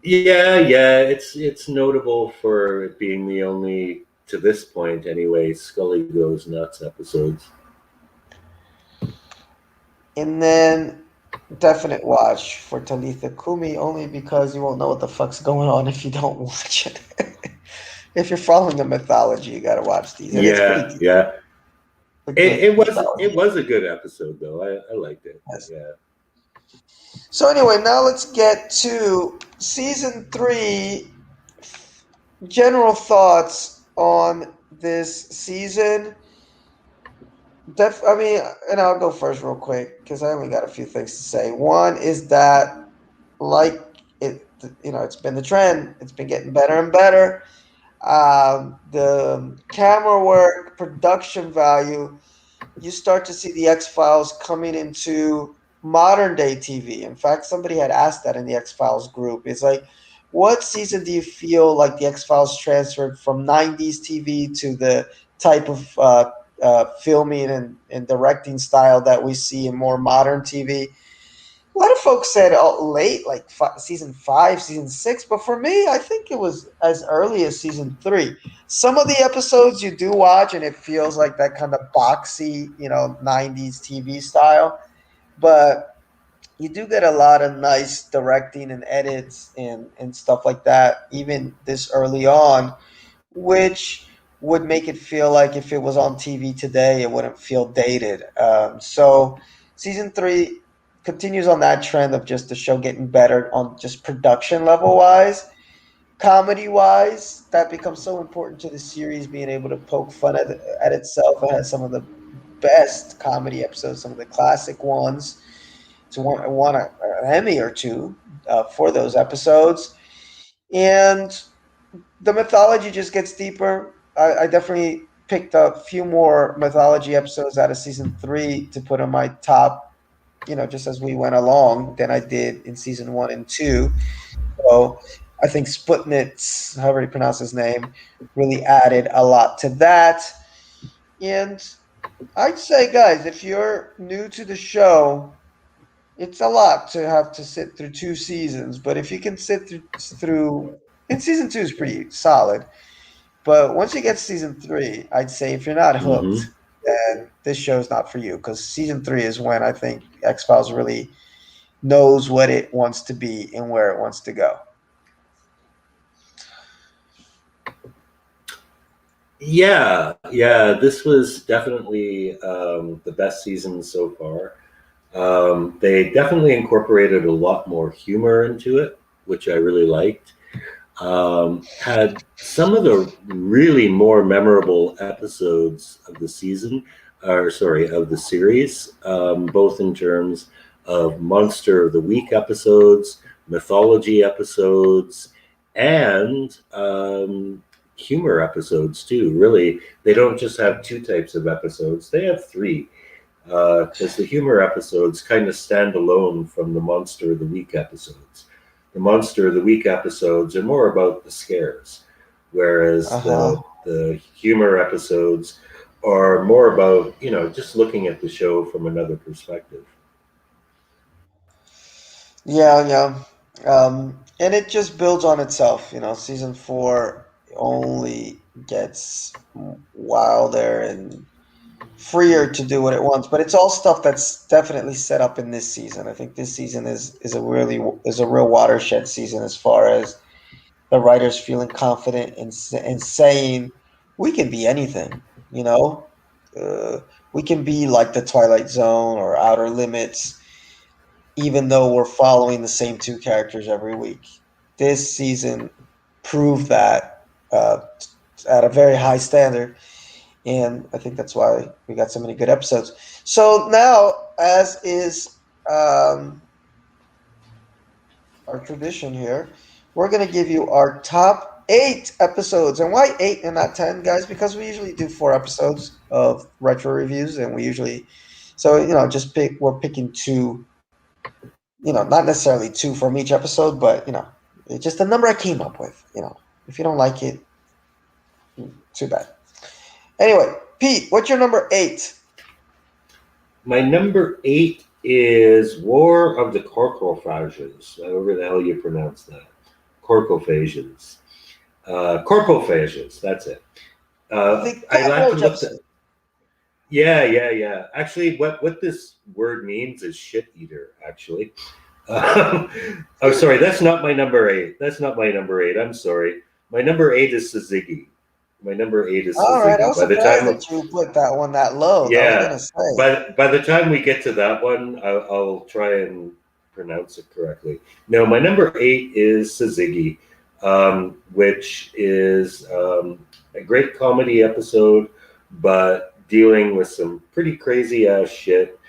Yeah, yeah, it's notable for it being the only, to this point anyway, Scully Goes Nuts episodes. And then definite watch for Talitha Kumi only because you won't know what the fuck's going on if you don't watch it. If you're following the mythology, you gotta watch these, and it's pretty Yeah, deep. yeah. A good It mythology. was a good episode though. I liked it. Yes. Yeah. So anyway, now let's get to season three. General thoughts on this season. I mean, and I'll go first real quick because I only got a few things to say. One is that, like it, it's been the trend. It's been getting better and better. The camera work, production value, you start to see the X Files coming into modern day TV. In fact, somebody had asked that in the X Files group. It's like, what season do you feel like the X Files transferred from 90s TV to the type of filming and directing style that we see in more modern TV? A lot of folks said late, like season five, season six, but for me, I think it was as early as season three. Some of the episodes you do watch, and it feels like that kind of boxy, 90s TV style, but you do get a lot of nice directing and edits and stuff like that, even this early on, which would make it feel like if it was on TV today, it wouldn't feel dated. So season three continues on that trend of just the show getting better on just production level wise. Comedy wise, that becomes so important to the series being able to poke fun at itself. It has some of the best comedy episodes, some of the classic ones. To won an Emmy or two for those episodes. And the mythology just gets deeper. I definitely picked up a few more mythology episodes out of season three to put on my top, just as we went along than I did in season one and two. So I think Sputnik's, however you pronounce his name, really added a lot to that. And I'd say, guys, if you're new to the show, it's a lot to have to sit through two seasons. But if you can sit through, and season two is pretty solid. But once you get to season three, I'd say if you're not Mm-hmm. hooked, then this show's not for you. Because season three is when I think X Files really knows what it wants to be and where it wants to go. Yeah, yeah. This was definitely the best season so far. They definitely incorporated a lot more humor into it, which I really liked. Had some of the really more memorable episodes of the season, or sorry, of the series, both in terms of Monster of the Week episodes, mythology episodes, and humor episodes too. Really, they don't just have two types of episodes; they have three because the humor episodes kind of stand alone from the Monster of the Week episodes. The Monster of the Week episodes are more about the scares, whereas Uh huh. the humor episodes are more about just looking at the show from another perspective. Yeah, yeah. And it just builds on itself. Season four only gets wilder and freer to do what it wants. But it's all stuff that's definitely set up in this season. I think this season is a real watershed season as far as the writers feeling confident and saying we can be anything. You know, uh, we can be like the Twilight Zone or Outer Limits, even though we're following the same two characters every week. This season proved that uh, at a very high standard, and I think that's why we got so many good episodes. So now, as is our tradition here, we're going to give you our top 8 episodes. And why 8 and not 10, guys? Because we usually do 4 episodes of retro reviews, and we usually, so, just we're picking two, not necessarily two from each episode, but, it's just the number I came up with. If you don't like it, too bad. Anyway, Pete, what's your number 8? My number 8 is War of the Corcophages, however the hell you pronounce that. Corcophages. Corcophages, that's it. The I actually cockroach looked at episode. Yeah. Actually, what this word means is shit eater. Actually, um, oh, sorry, that's not my number eight. That's not my number eight. I'm sorry. My number eight is Suzuki. My number eight is All right, I Suzuki. was By the surprised time, that you put that one that low. I was yeah, gonna say. by the time we get to that one, I'll try and pronounce it correctly. No, my number eight is Suzuki, which is a great comedy episode, but dealing with some pretty crazy ass shit.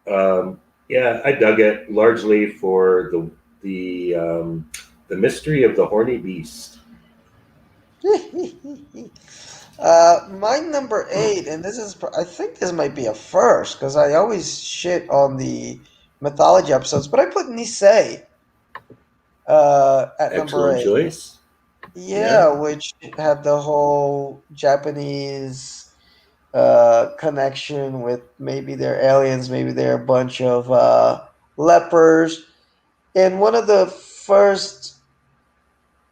Yeah, I dug it largely for the mystery of the horny beast. My number eight, and this is, I think this might be a first because I always shit on the mythology episodes, but I put Nisei at number Excellent eight. choice. Yeah, Yeah. which had the whole Japanese connection with maybe they're aliens, maybe they're a bunch of lepers. And one of the first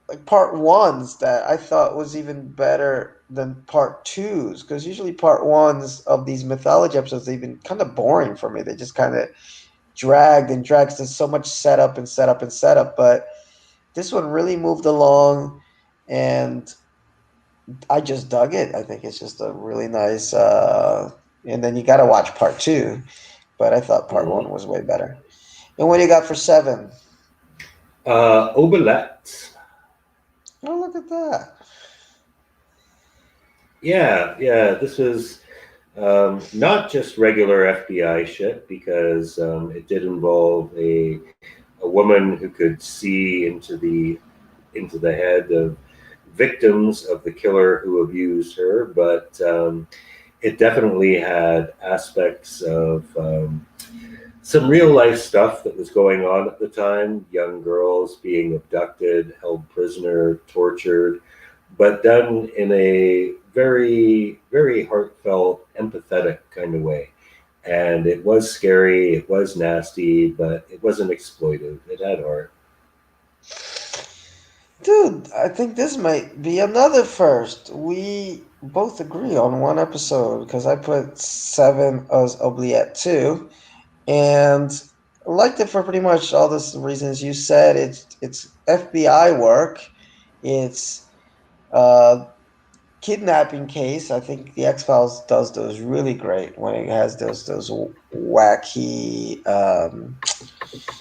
like part ones that I thought was even better than part twos, because usually part ones of these mythology episodes they've been kind of boring for me. They just kind of dragged and dragged. There's so much setup and setup and setup, but this one really moved along, and I just dug it. I think it's just a really nice. And then you got to watch part two, but I thought part Mm-hmm. one was way better. And what do you got for seven? Omelette. Oh, look at that. Yeah. This was not just regular FBI shit because it did involve a woman who could see into the head of victims of the killer who abused her, but it definitely had aspects of some real life stuff that was going on at the time, young girls being abducted, held prisoner, tortured, but done in a very heartfelt, empathetic kind of way. And it was scary, it was nasty, but it wasn't exploitive. It had heart. Dude, I think this might be another first. We both agree on one episode because I put seven as Oubliette too, and I liked it for pretty much all the reasons you said. It's FBI work. It's uh, kidnapping case. I think the X Files does those really great when it has those wacky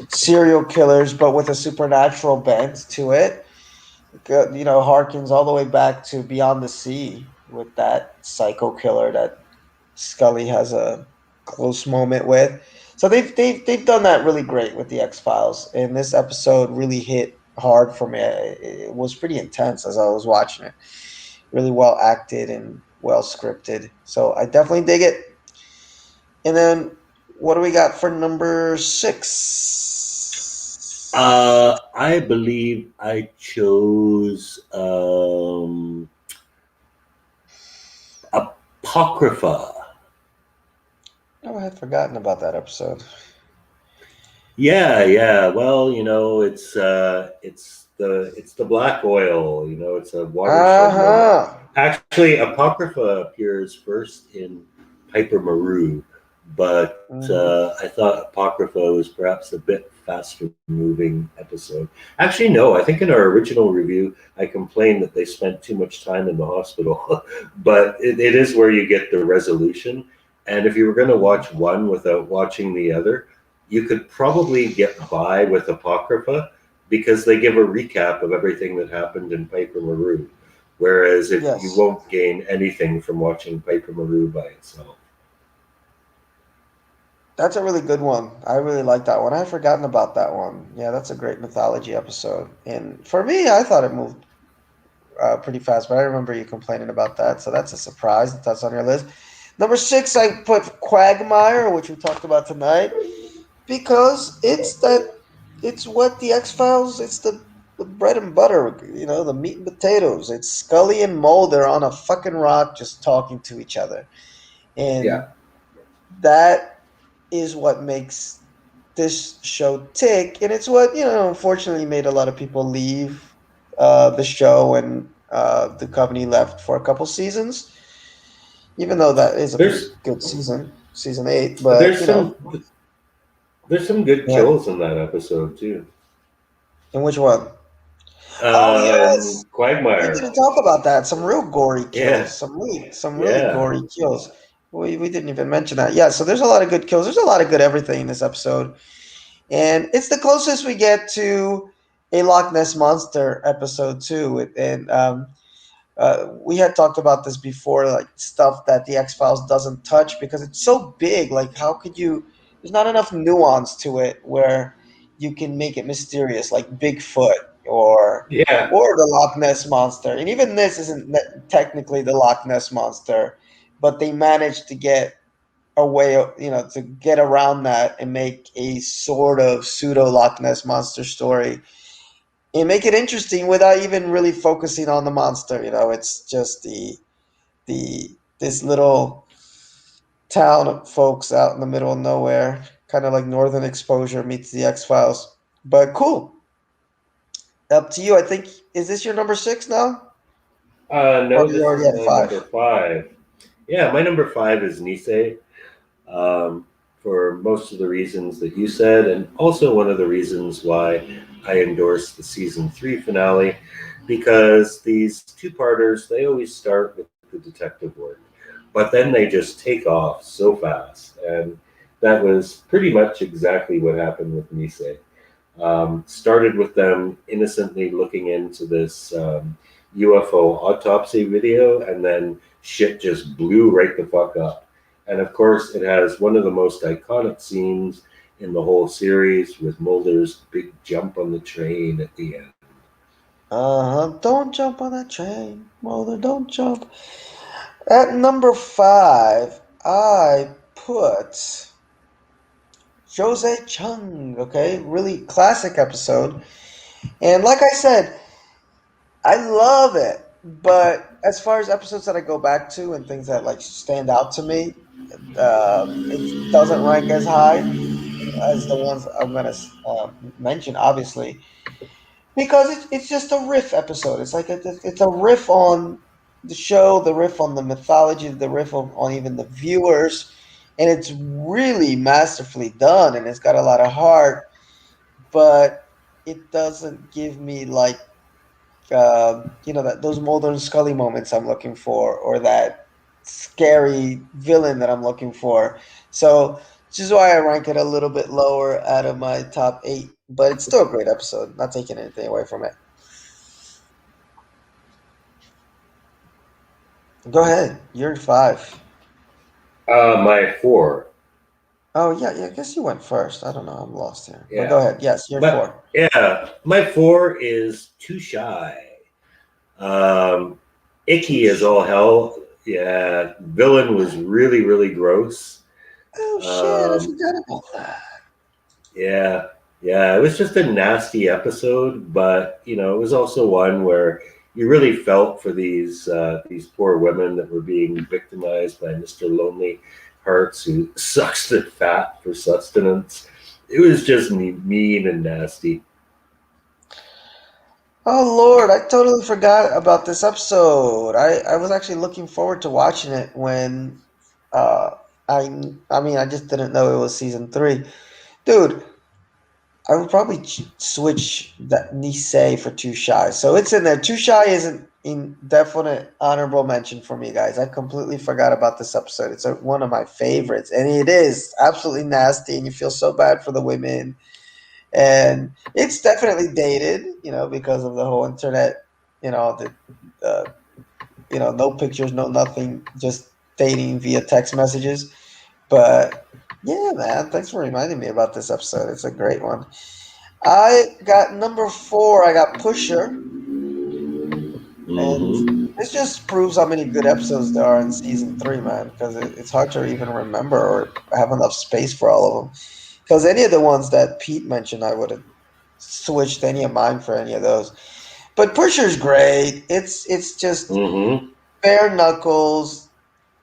serial killers, but with a supernatural bent to it. Harkens all the way back to Beyond the Sea with that psycho killer that Scully has a close moment with. So they've done that really great with the X Files, and this episode really hit hard for me. It was pretty intense as I was watching it. Really well acted and well scripted. So I definitely dig it. And then what do we got for number six? I believe I chose Apocrypha. Oh, I had forgotten about that episode. Yeah. Well, it's the black oil. It's a Uh watershed moment. huh. Actually, Apocrypha appears first in Piper Maru, but Hmm. I thought Apocrypha was perhaps a bit faster moving episode. Actually, no. I think in our original review, I complained that they spent too much time in the hospital, but it is where you get the resolution. And if you were going to watch one without watching the other, you could probably get by with Apocrypha because they give a recap of everything that happened in Piper Maru. Whereas you Yes. won't gain anything from watching Piper Maru by itself. That's a really good one. I really like that one. I had forgotten about that one. Yeah, that's a great mythology episode. And for me, I thought it moved pretty fast, but I remember you complaining about that. So that's a surprise that that's on your list. Number six, I put Quagmire, which we talked about tonight, because it's what the X Files. It's the bread and butter. The meat and potatoes. It's Scully and Mulder on a fucking rock just talking to each other, Yeah. and that is what makes this show tick, and it's what unfortunately made a lot of people leave the show when the company left for a couple seasons. even though that is a pretty There's good season 8. But there's there's some good yeah. kills in that episode too. And which one? Oh yes, we Quagmire. didn't talk about that. Some real gory Yeah, kills. Some really yeah, gory kills. We didn't even mention that. Yeah, so there's a lot of good kills. There's a lot of good everything in this episode, and it's the closest we get to a Loch Ness monster episode too. And we had talked about this before, like stuff that the X Files doesn't touch because it's so big. Like, how could you? There's not enough nuance to it where you can make it mysterious, like Bigfoot or yeah. or the Loch Ness monster. And even this isn't technically the Loch Ness monster, but they managed to get a way, to get around that and make a sort of pseudo Loch Ness monster story and make it interesting without even really focusing on the monster. It's just the this little town of folks out in the middle of nowhere, kind of like Northern Exposure meets the X Files. But cool. Up to you. I think, is this your number 6 now, or are No, you this already is at my number 5? 5. Yeah, my number 5 is Nisei. Um, for most of the reasons that you said, and also one of the reasons why I endorsed the season 3 finale, because these two-parters, they always start with the detective work, but then they just take off so fast, and that was pretty much exactly what happened with Nisei. Started with them innocently looking into this UFO autopsy video, and then shit just blew right the fuck up. And of course, it has one of the most iconic scenes in the whole series with Mulder's big jump on the train at the end. Don't jump on that train, Mother. Don't jump. At number 5, I put José Chung. Okay, really classic episode. And like I said, I love it. But as far as episodes that I go back to and things that like stand out to me, it doesn't rank as high as the ones I'm gonna mention, obviously, because it's just a riff episode. It's like it's a riff on the show, the riff on the mythology, the riff on even the viewers, and it's really masterfully done, and it's got a lot of heart, but it doesn't give me like that those Mulder and Scully moments I'm looking for, or that scary villain that I'm looking for. So, which is why I rank it a little bit lower out of my top 8. But it's still a great episode. Not taking anything away from it. Go ahead. You're 5. My 4. Oh yeah, yeah. I guess you went first. I don't know. I'm lost here. But go Yeah. ahead. Yes, you're But 4. yeah, my 4 is Too Shy. Um, Too Icky as shy. all hell. Yeah, villain was really, really gross. Oh shit! I Um, forgot about that. yeah, yeah, it was just a nasty episode, but it was also one where you really felt for these poor women that were being victimized by Mr. Lonely Hearts, who sucks their fat for sustenance. It was just mean and nasty. Oh Lord, I totally forgot about this episode. I was actually looking forward to watching it when uh I I mean I just didn't know it was season 3. Dude, I would probably switch that Nisei for Too Shy. So it's in there. Too Shy is an indefinite honorable mention for me, guys. I completely forgot about this episode. It's one of my favorites, and it is absolutely nasty, and you feel so bad for the women. And it's definitely dated, because of the whole internet, the no pictures, no nothing, just dating via text messages. But yeah, man, thanks for reminding me about this episode. It's a great one. I got number 4. I got Pusher, and Hmm. this just proves how many good episodes there are in season 3, man. Because it's hard to even remember or have enough space for all of them. Because any of the ones that Pete mentioned, I would have switched any of mine for any of those. But Pusher's great. It's just Hmm. bare knuckles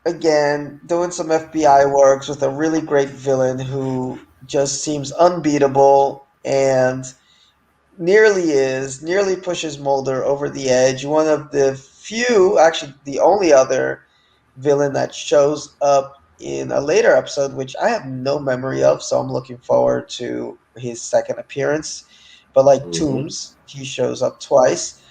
again, doing some FBI works with a really great villain who just seems unbeatable and nearly pushes Mulder over the edge. One of the few, actually the only other villain that shows up in a later episode, which I have no memory of, so I'm looking forward to his second appearance. But like Hmm. Toombs, he shows up twice,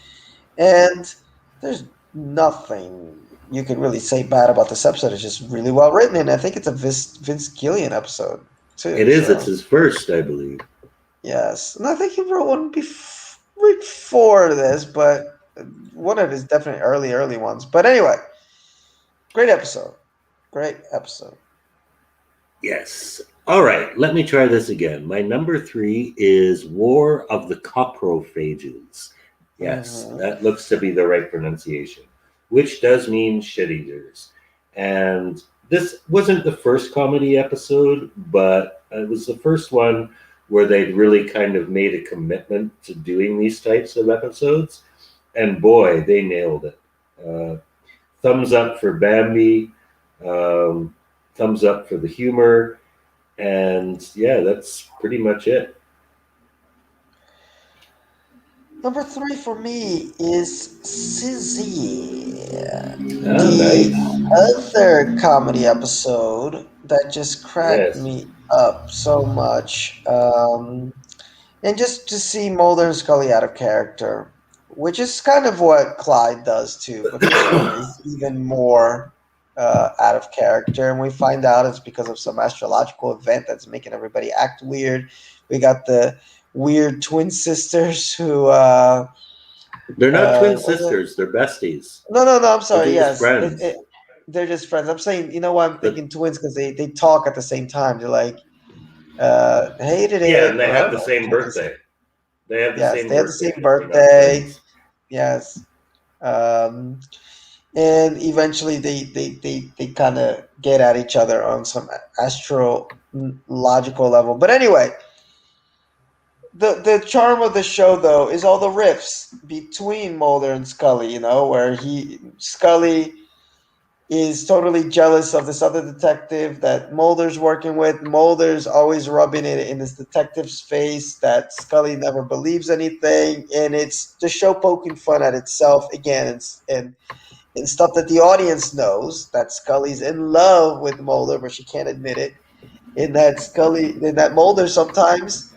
and there's nothing you could really say bad about this episode. It's just really well written, and I think it's a Vince Gillian episode It too. is. It's So his first, I believe. yes, and I think he wrote one before this, but one of his definitely early ones. But anyway, great episode. Great episode. Yes. All right. Let me try this again. My number three is War of the Coprophages. Yes, Hmm. that looks to be the right pronunciation, which does mean shit eaters. And this wasn't the first comedy episode, but it was the first one where they'd really kind of made a commitment to doing these types of episodes. And boy, they nailed it. Uh, Thumbs up for Bambi. Um, Thumbs up for the humor. And yeah, that's pretty much it. Number three for me is Sizzy, Ah, the nice. other comedy episode that just cracked Yes. me up so much. And just to see Mulder and Scully out of character, which is kind of what Clyde does too, but this one is even more out of character, and we find out it's because of some astrological event that's making everybody act weird. We got the weird twin sisters who They're not twin what was it? sisters, they're besties. No, I'm They're sorry. just Yes, friends. they're just friends. I'm saying, you know why I'm But thinking twins, because they talk at the same time. They're like hated yeah, it, and they or I have don't the know what the same fuck they say. birthday. They have the Yes, same they have the birthday, same but they're not birthday. twins. Yes. Um, and eventually they kind of get at each other on some astrological level. But anyway, the charm of the show though is all the riffs between Mulder and Scully, where Scully is totally jealous of this other detective that Mulder's working with. Mulder's always rubbing it in this detective's face that Scully never believes anything, and it's the show poking fun at itself again, and stuff that the audience knows that Scully's in love with Mulder, but she can't admit it. In that Mulder sometimes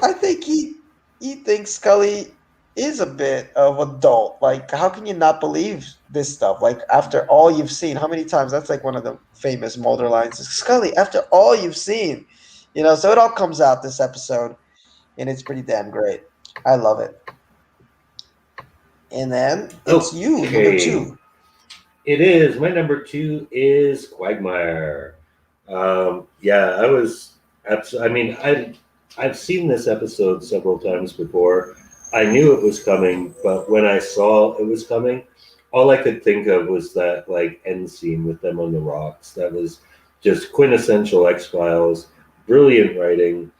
I think he thinks Scully is a bit of adult. Like, how can you not believe this stuff? Like, after all you've seen, how many times? That's like one of the famous Mulder lines. Is Scully, after all you've seen, So it all comes out this episode, and it's pretty damn great. I love it. And then it's you, number Okay. two. It is. My number two is Quagmire. Yeah, I was. I mean, I've seen this episode several times before. I knew it was coming, but when I saw it was coming, all I could think of was that like end scene with them on the rocks. That was just quintessential X Files. Brilliant writing.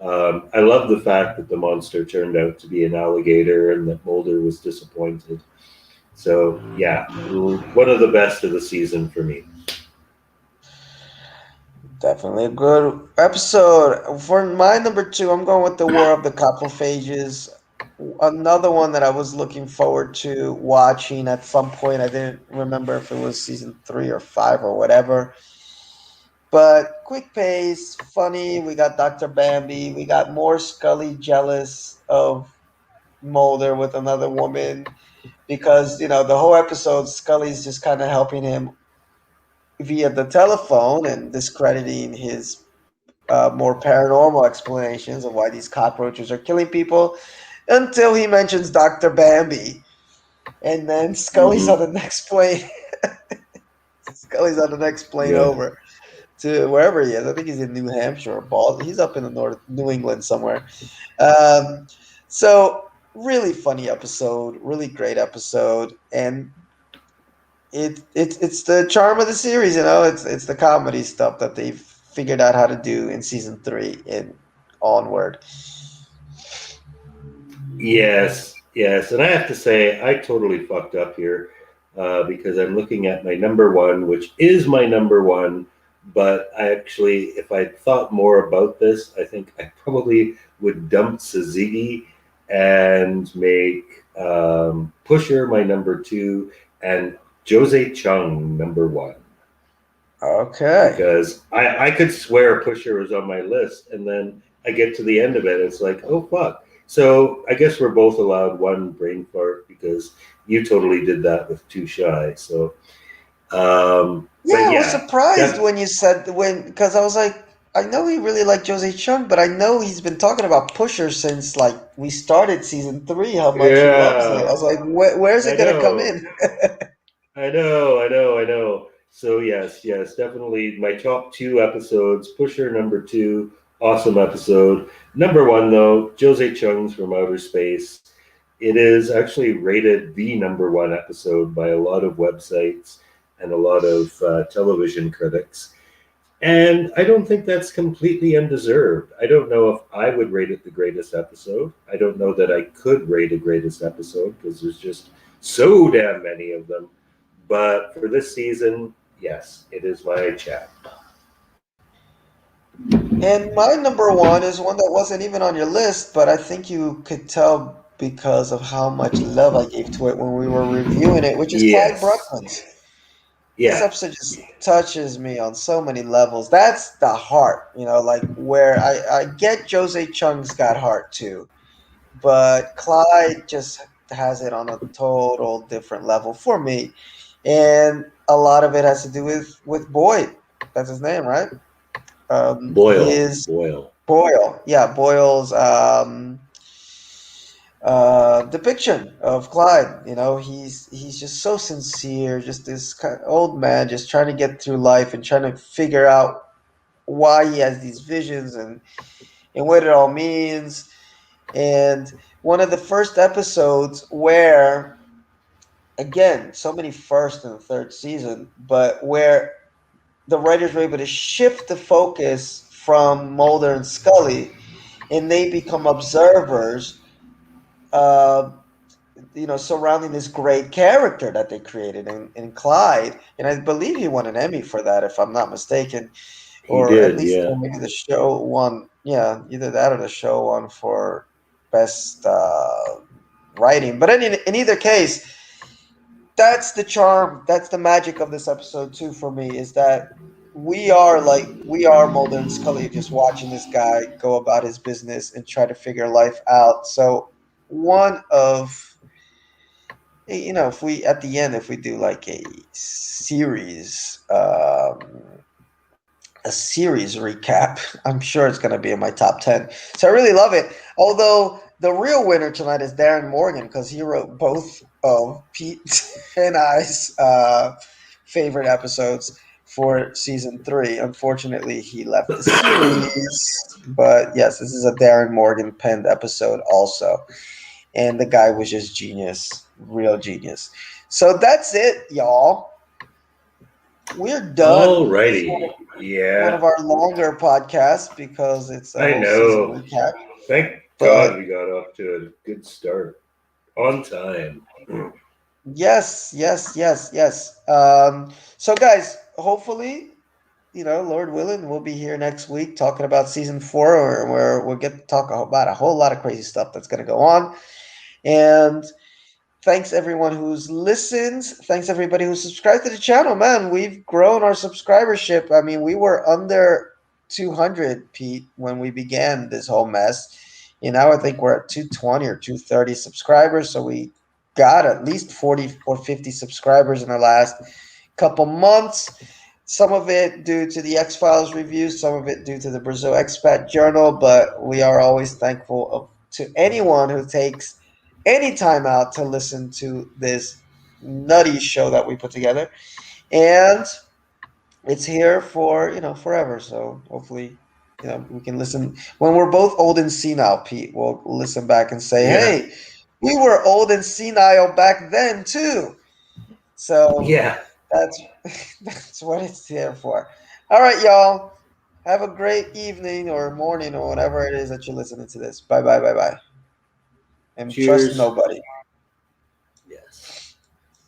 I love the fact that the monster turned out to be an alligator and that Mulder was disappointed. So yeah, one of the best of the season for me. Definitely a good episode. For my number two, I'm going with the War of the Coprophages. Another one that I was looking forward to watching at some point. I didn't remember if it was season three or five or whatever. But quick pace, funny. We got Dr. Bambi. We got more Scully jealous of Mulder with another woman because, the whole episode, Scully's just kind of helping him via the telephone and discrediting his more paranormal explanations of why these cockroaches are killing people until he mentions Dr. Bambi. And then Scully's Hmm. on the next plane. Scully's on the next plane Yeah. over to wherever he is. I think he's in New Hampshire or Boston. He's up in the north, New England somewhere. Um, so really funny episode, really great episode, and it's the charm of the series. It's the comedy stuff that they've figured out how to do in season three and onward. Yes, yes. And I have to say, I totally fucked up here because I'm looking at my number one, which is my number one. But I actually, if I thought more about this, I think I probably would dump Suzuki and make Pusher my number two and José Chung, number one. Okay. Because I could swear Pusher was on my list, and then I get to the end of it, it's like, oh fuck. So I guess we're both allowed one brain fart because you totally did that with Too Shy. So, but Yeah, I was yeah, surprised def- when you said when because I was like, I know he really liked Jose Chung, but I know he's been talking about Pusher since like we started season 3. How much he loves it. I yeah, was like, where's I it gonna come know. in? I know. So yes, definitely my top two episodes. Pusher number two, awesome episode. Number one though, Jose Chung's from Outer Space. It is actually rated the number one episode by a lot of websites and a lot of television critics. And I don't think that's completely undeserved. I don't know if I would rate it the greatest episode. I don't know that I could rate a greatest episode because there's just so damn many of them. But for this season, yes, it is my chat. And my number 1 is one that wasn't even on your list, but I think you could tell because of how much love I gave to it when we were reviewing it, which is Clyde Yes. Bruckman's. This Yeah. episode just touches me on so many levels. That's the heart, like where I get Jose Chung's got heart too, but Clyde just has it on a total different level for me. And a lot of it has to do with Boyd. That's his name, right? Boyle. His Boyle. Boyle. Yeah, Boyle's depiction of Clyde. He's just so sincere, just this kind of old man, just trying to get through life and trying to figure out why he has these visions and what it all means. And one of the first episodes where, again, so many first and third season, but where the writers were able to shift the focus from Mulder and Scully, and they become observers. Uh, surrounding this great character that they created in Clyde. And I believe he won an Emmy for that, if I'm not mistaken, He or at did, least yeah. or maybe the show won. Yeah, either that or the show won for best writing. But in either case, that's the charm. That's the magic of this episode too. For me, is that we are Mulder and Scully, just watching this guy go about his business and try to figure life out. So one of if we at the end, if we do like a series recap, I'm sure it's going to be in my top 10. So I really love it. Although the real winner tonight is Darren Morgan, because he wrote both of Pete and I's favorite episodes for season 3. Unfortunately, he left the series, but yes, this is a Darren Morgan penned episode also, and the guy was just genius, real genius. So that's it, y'all. We're done. This is Alrighty. one Yeah. of our longer podcasts because it's a I whole season know. recap. Thank But God we got off to a good start. On time. yes, yes, yes, yes. So guys, hopefully, Lord willing, we'll be here next week talking about season 4, where we'll get to talk about a whole lot of crazy stuff that's going to go on. And thanks everyone who's listens. Thanks everybody who subscribed to the channel. Man, we've grown our subscribership. I mean, we were under 200, Pete, when we began this whole mess. Now I think we're at 220 or 230 subscribers. So we got at least 40 or 50 subscribers in the last couple months. Some of it due to the X Files reviews, some of it due to the Brazil Expat Journal. But we are always thankful to anyone who takes any time out to listen to this nutty show that we put together. And it's here for, forever. So hopefully, we can listen when we're both old and senile, Pete. We'll listen back and say, Yeah. hey, we were old and senile back then too. So Yeah. that's that's what it's here for. All right, y'all. Have a great evening or morning or whatever it is that you're listening to this. Bye bye bye bye. And trust Cheers. nobody.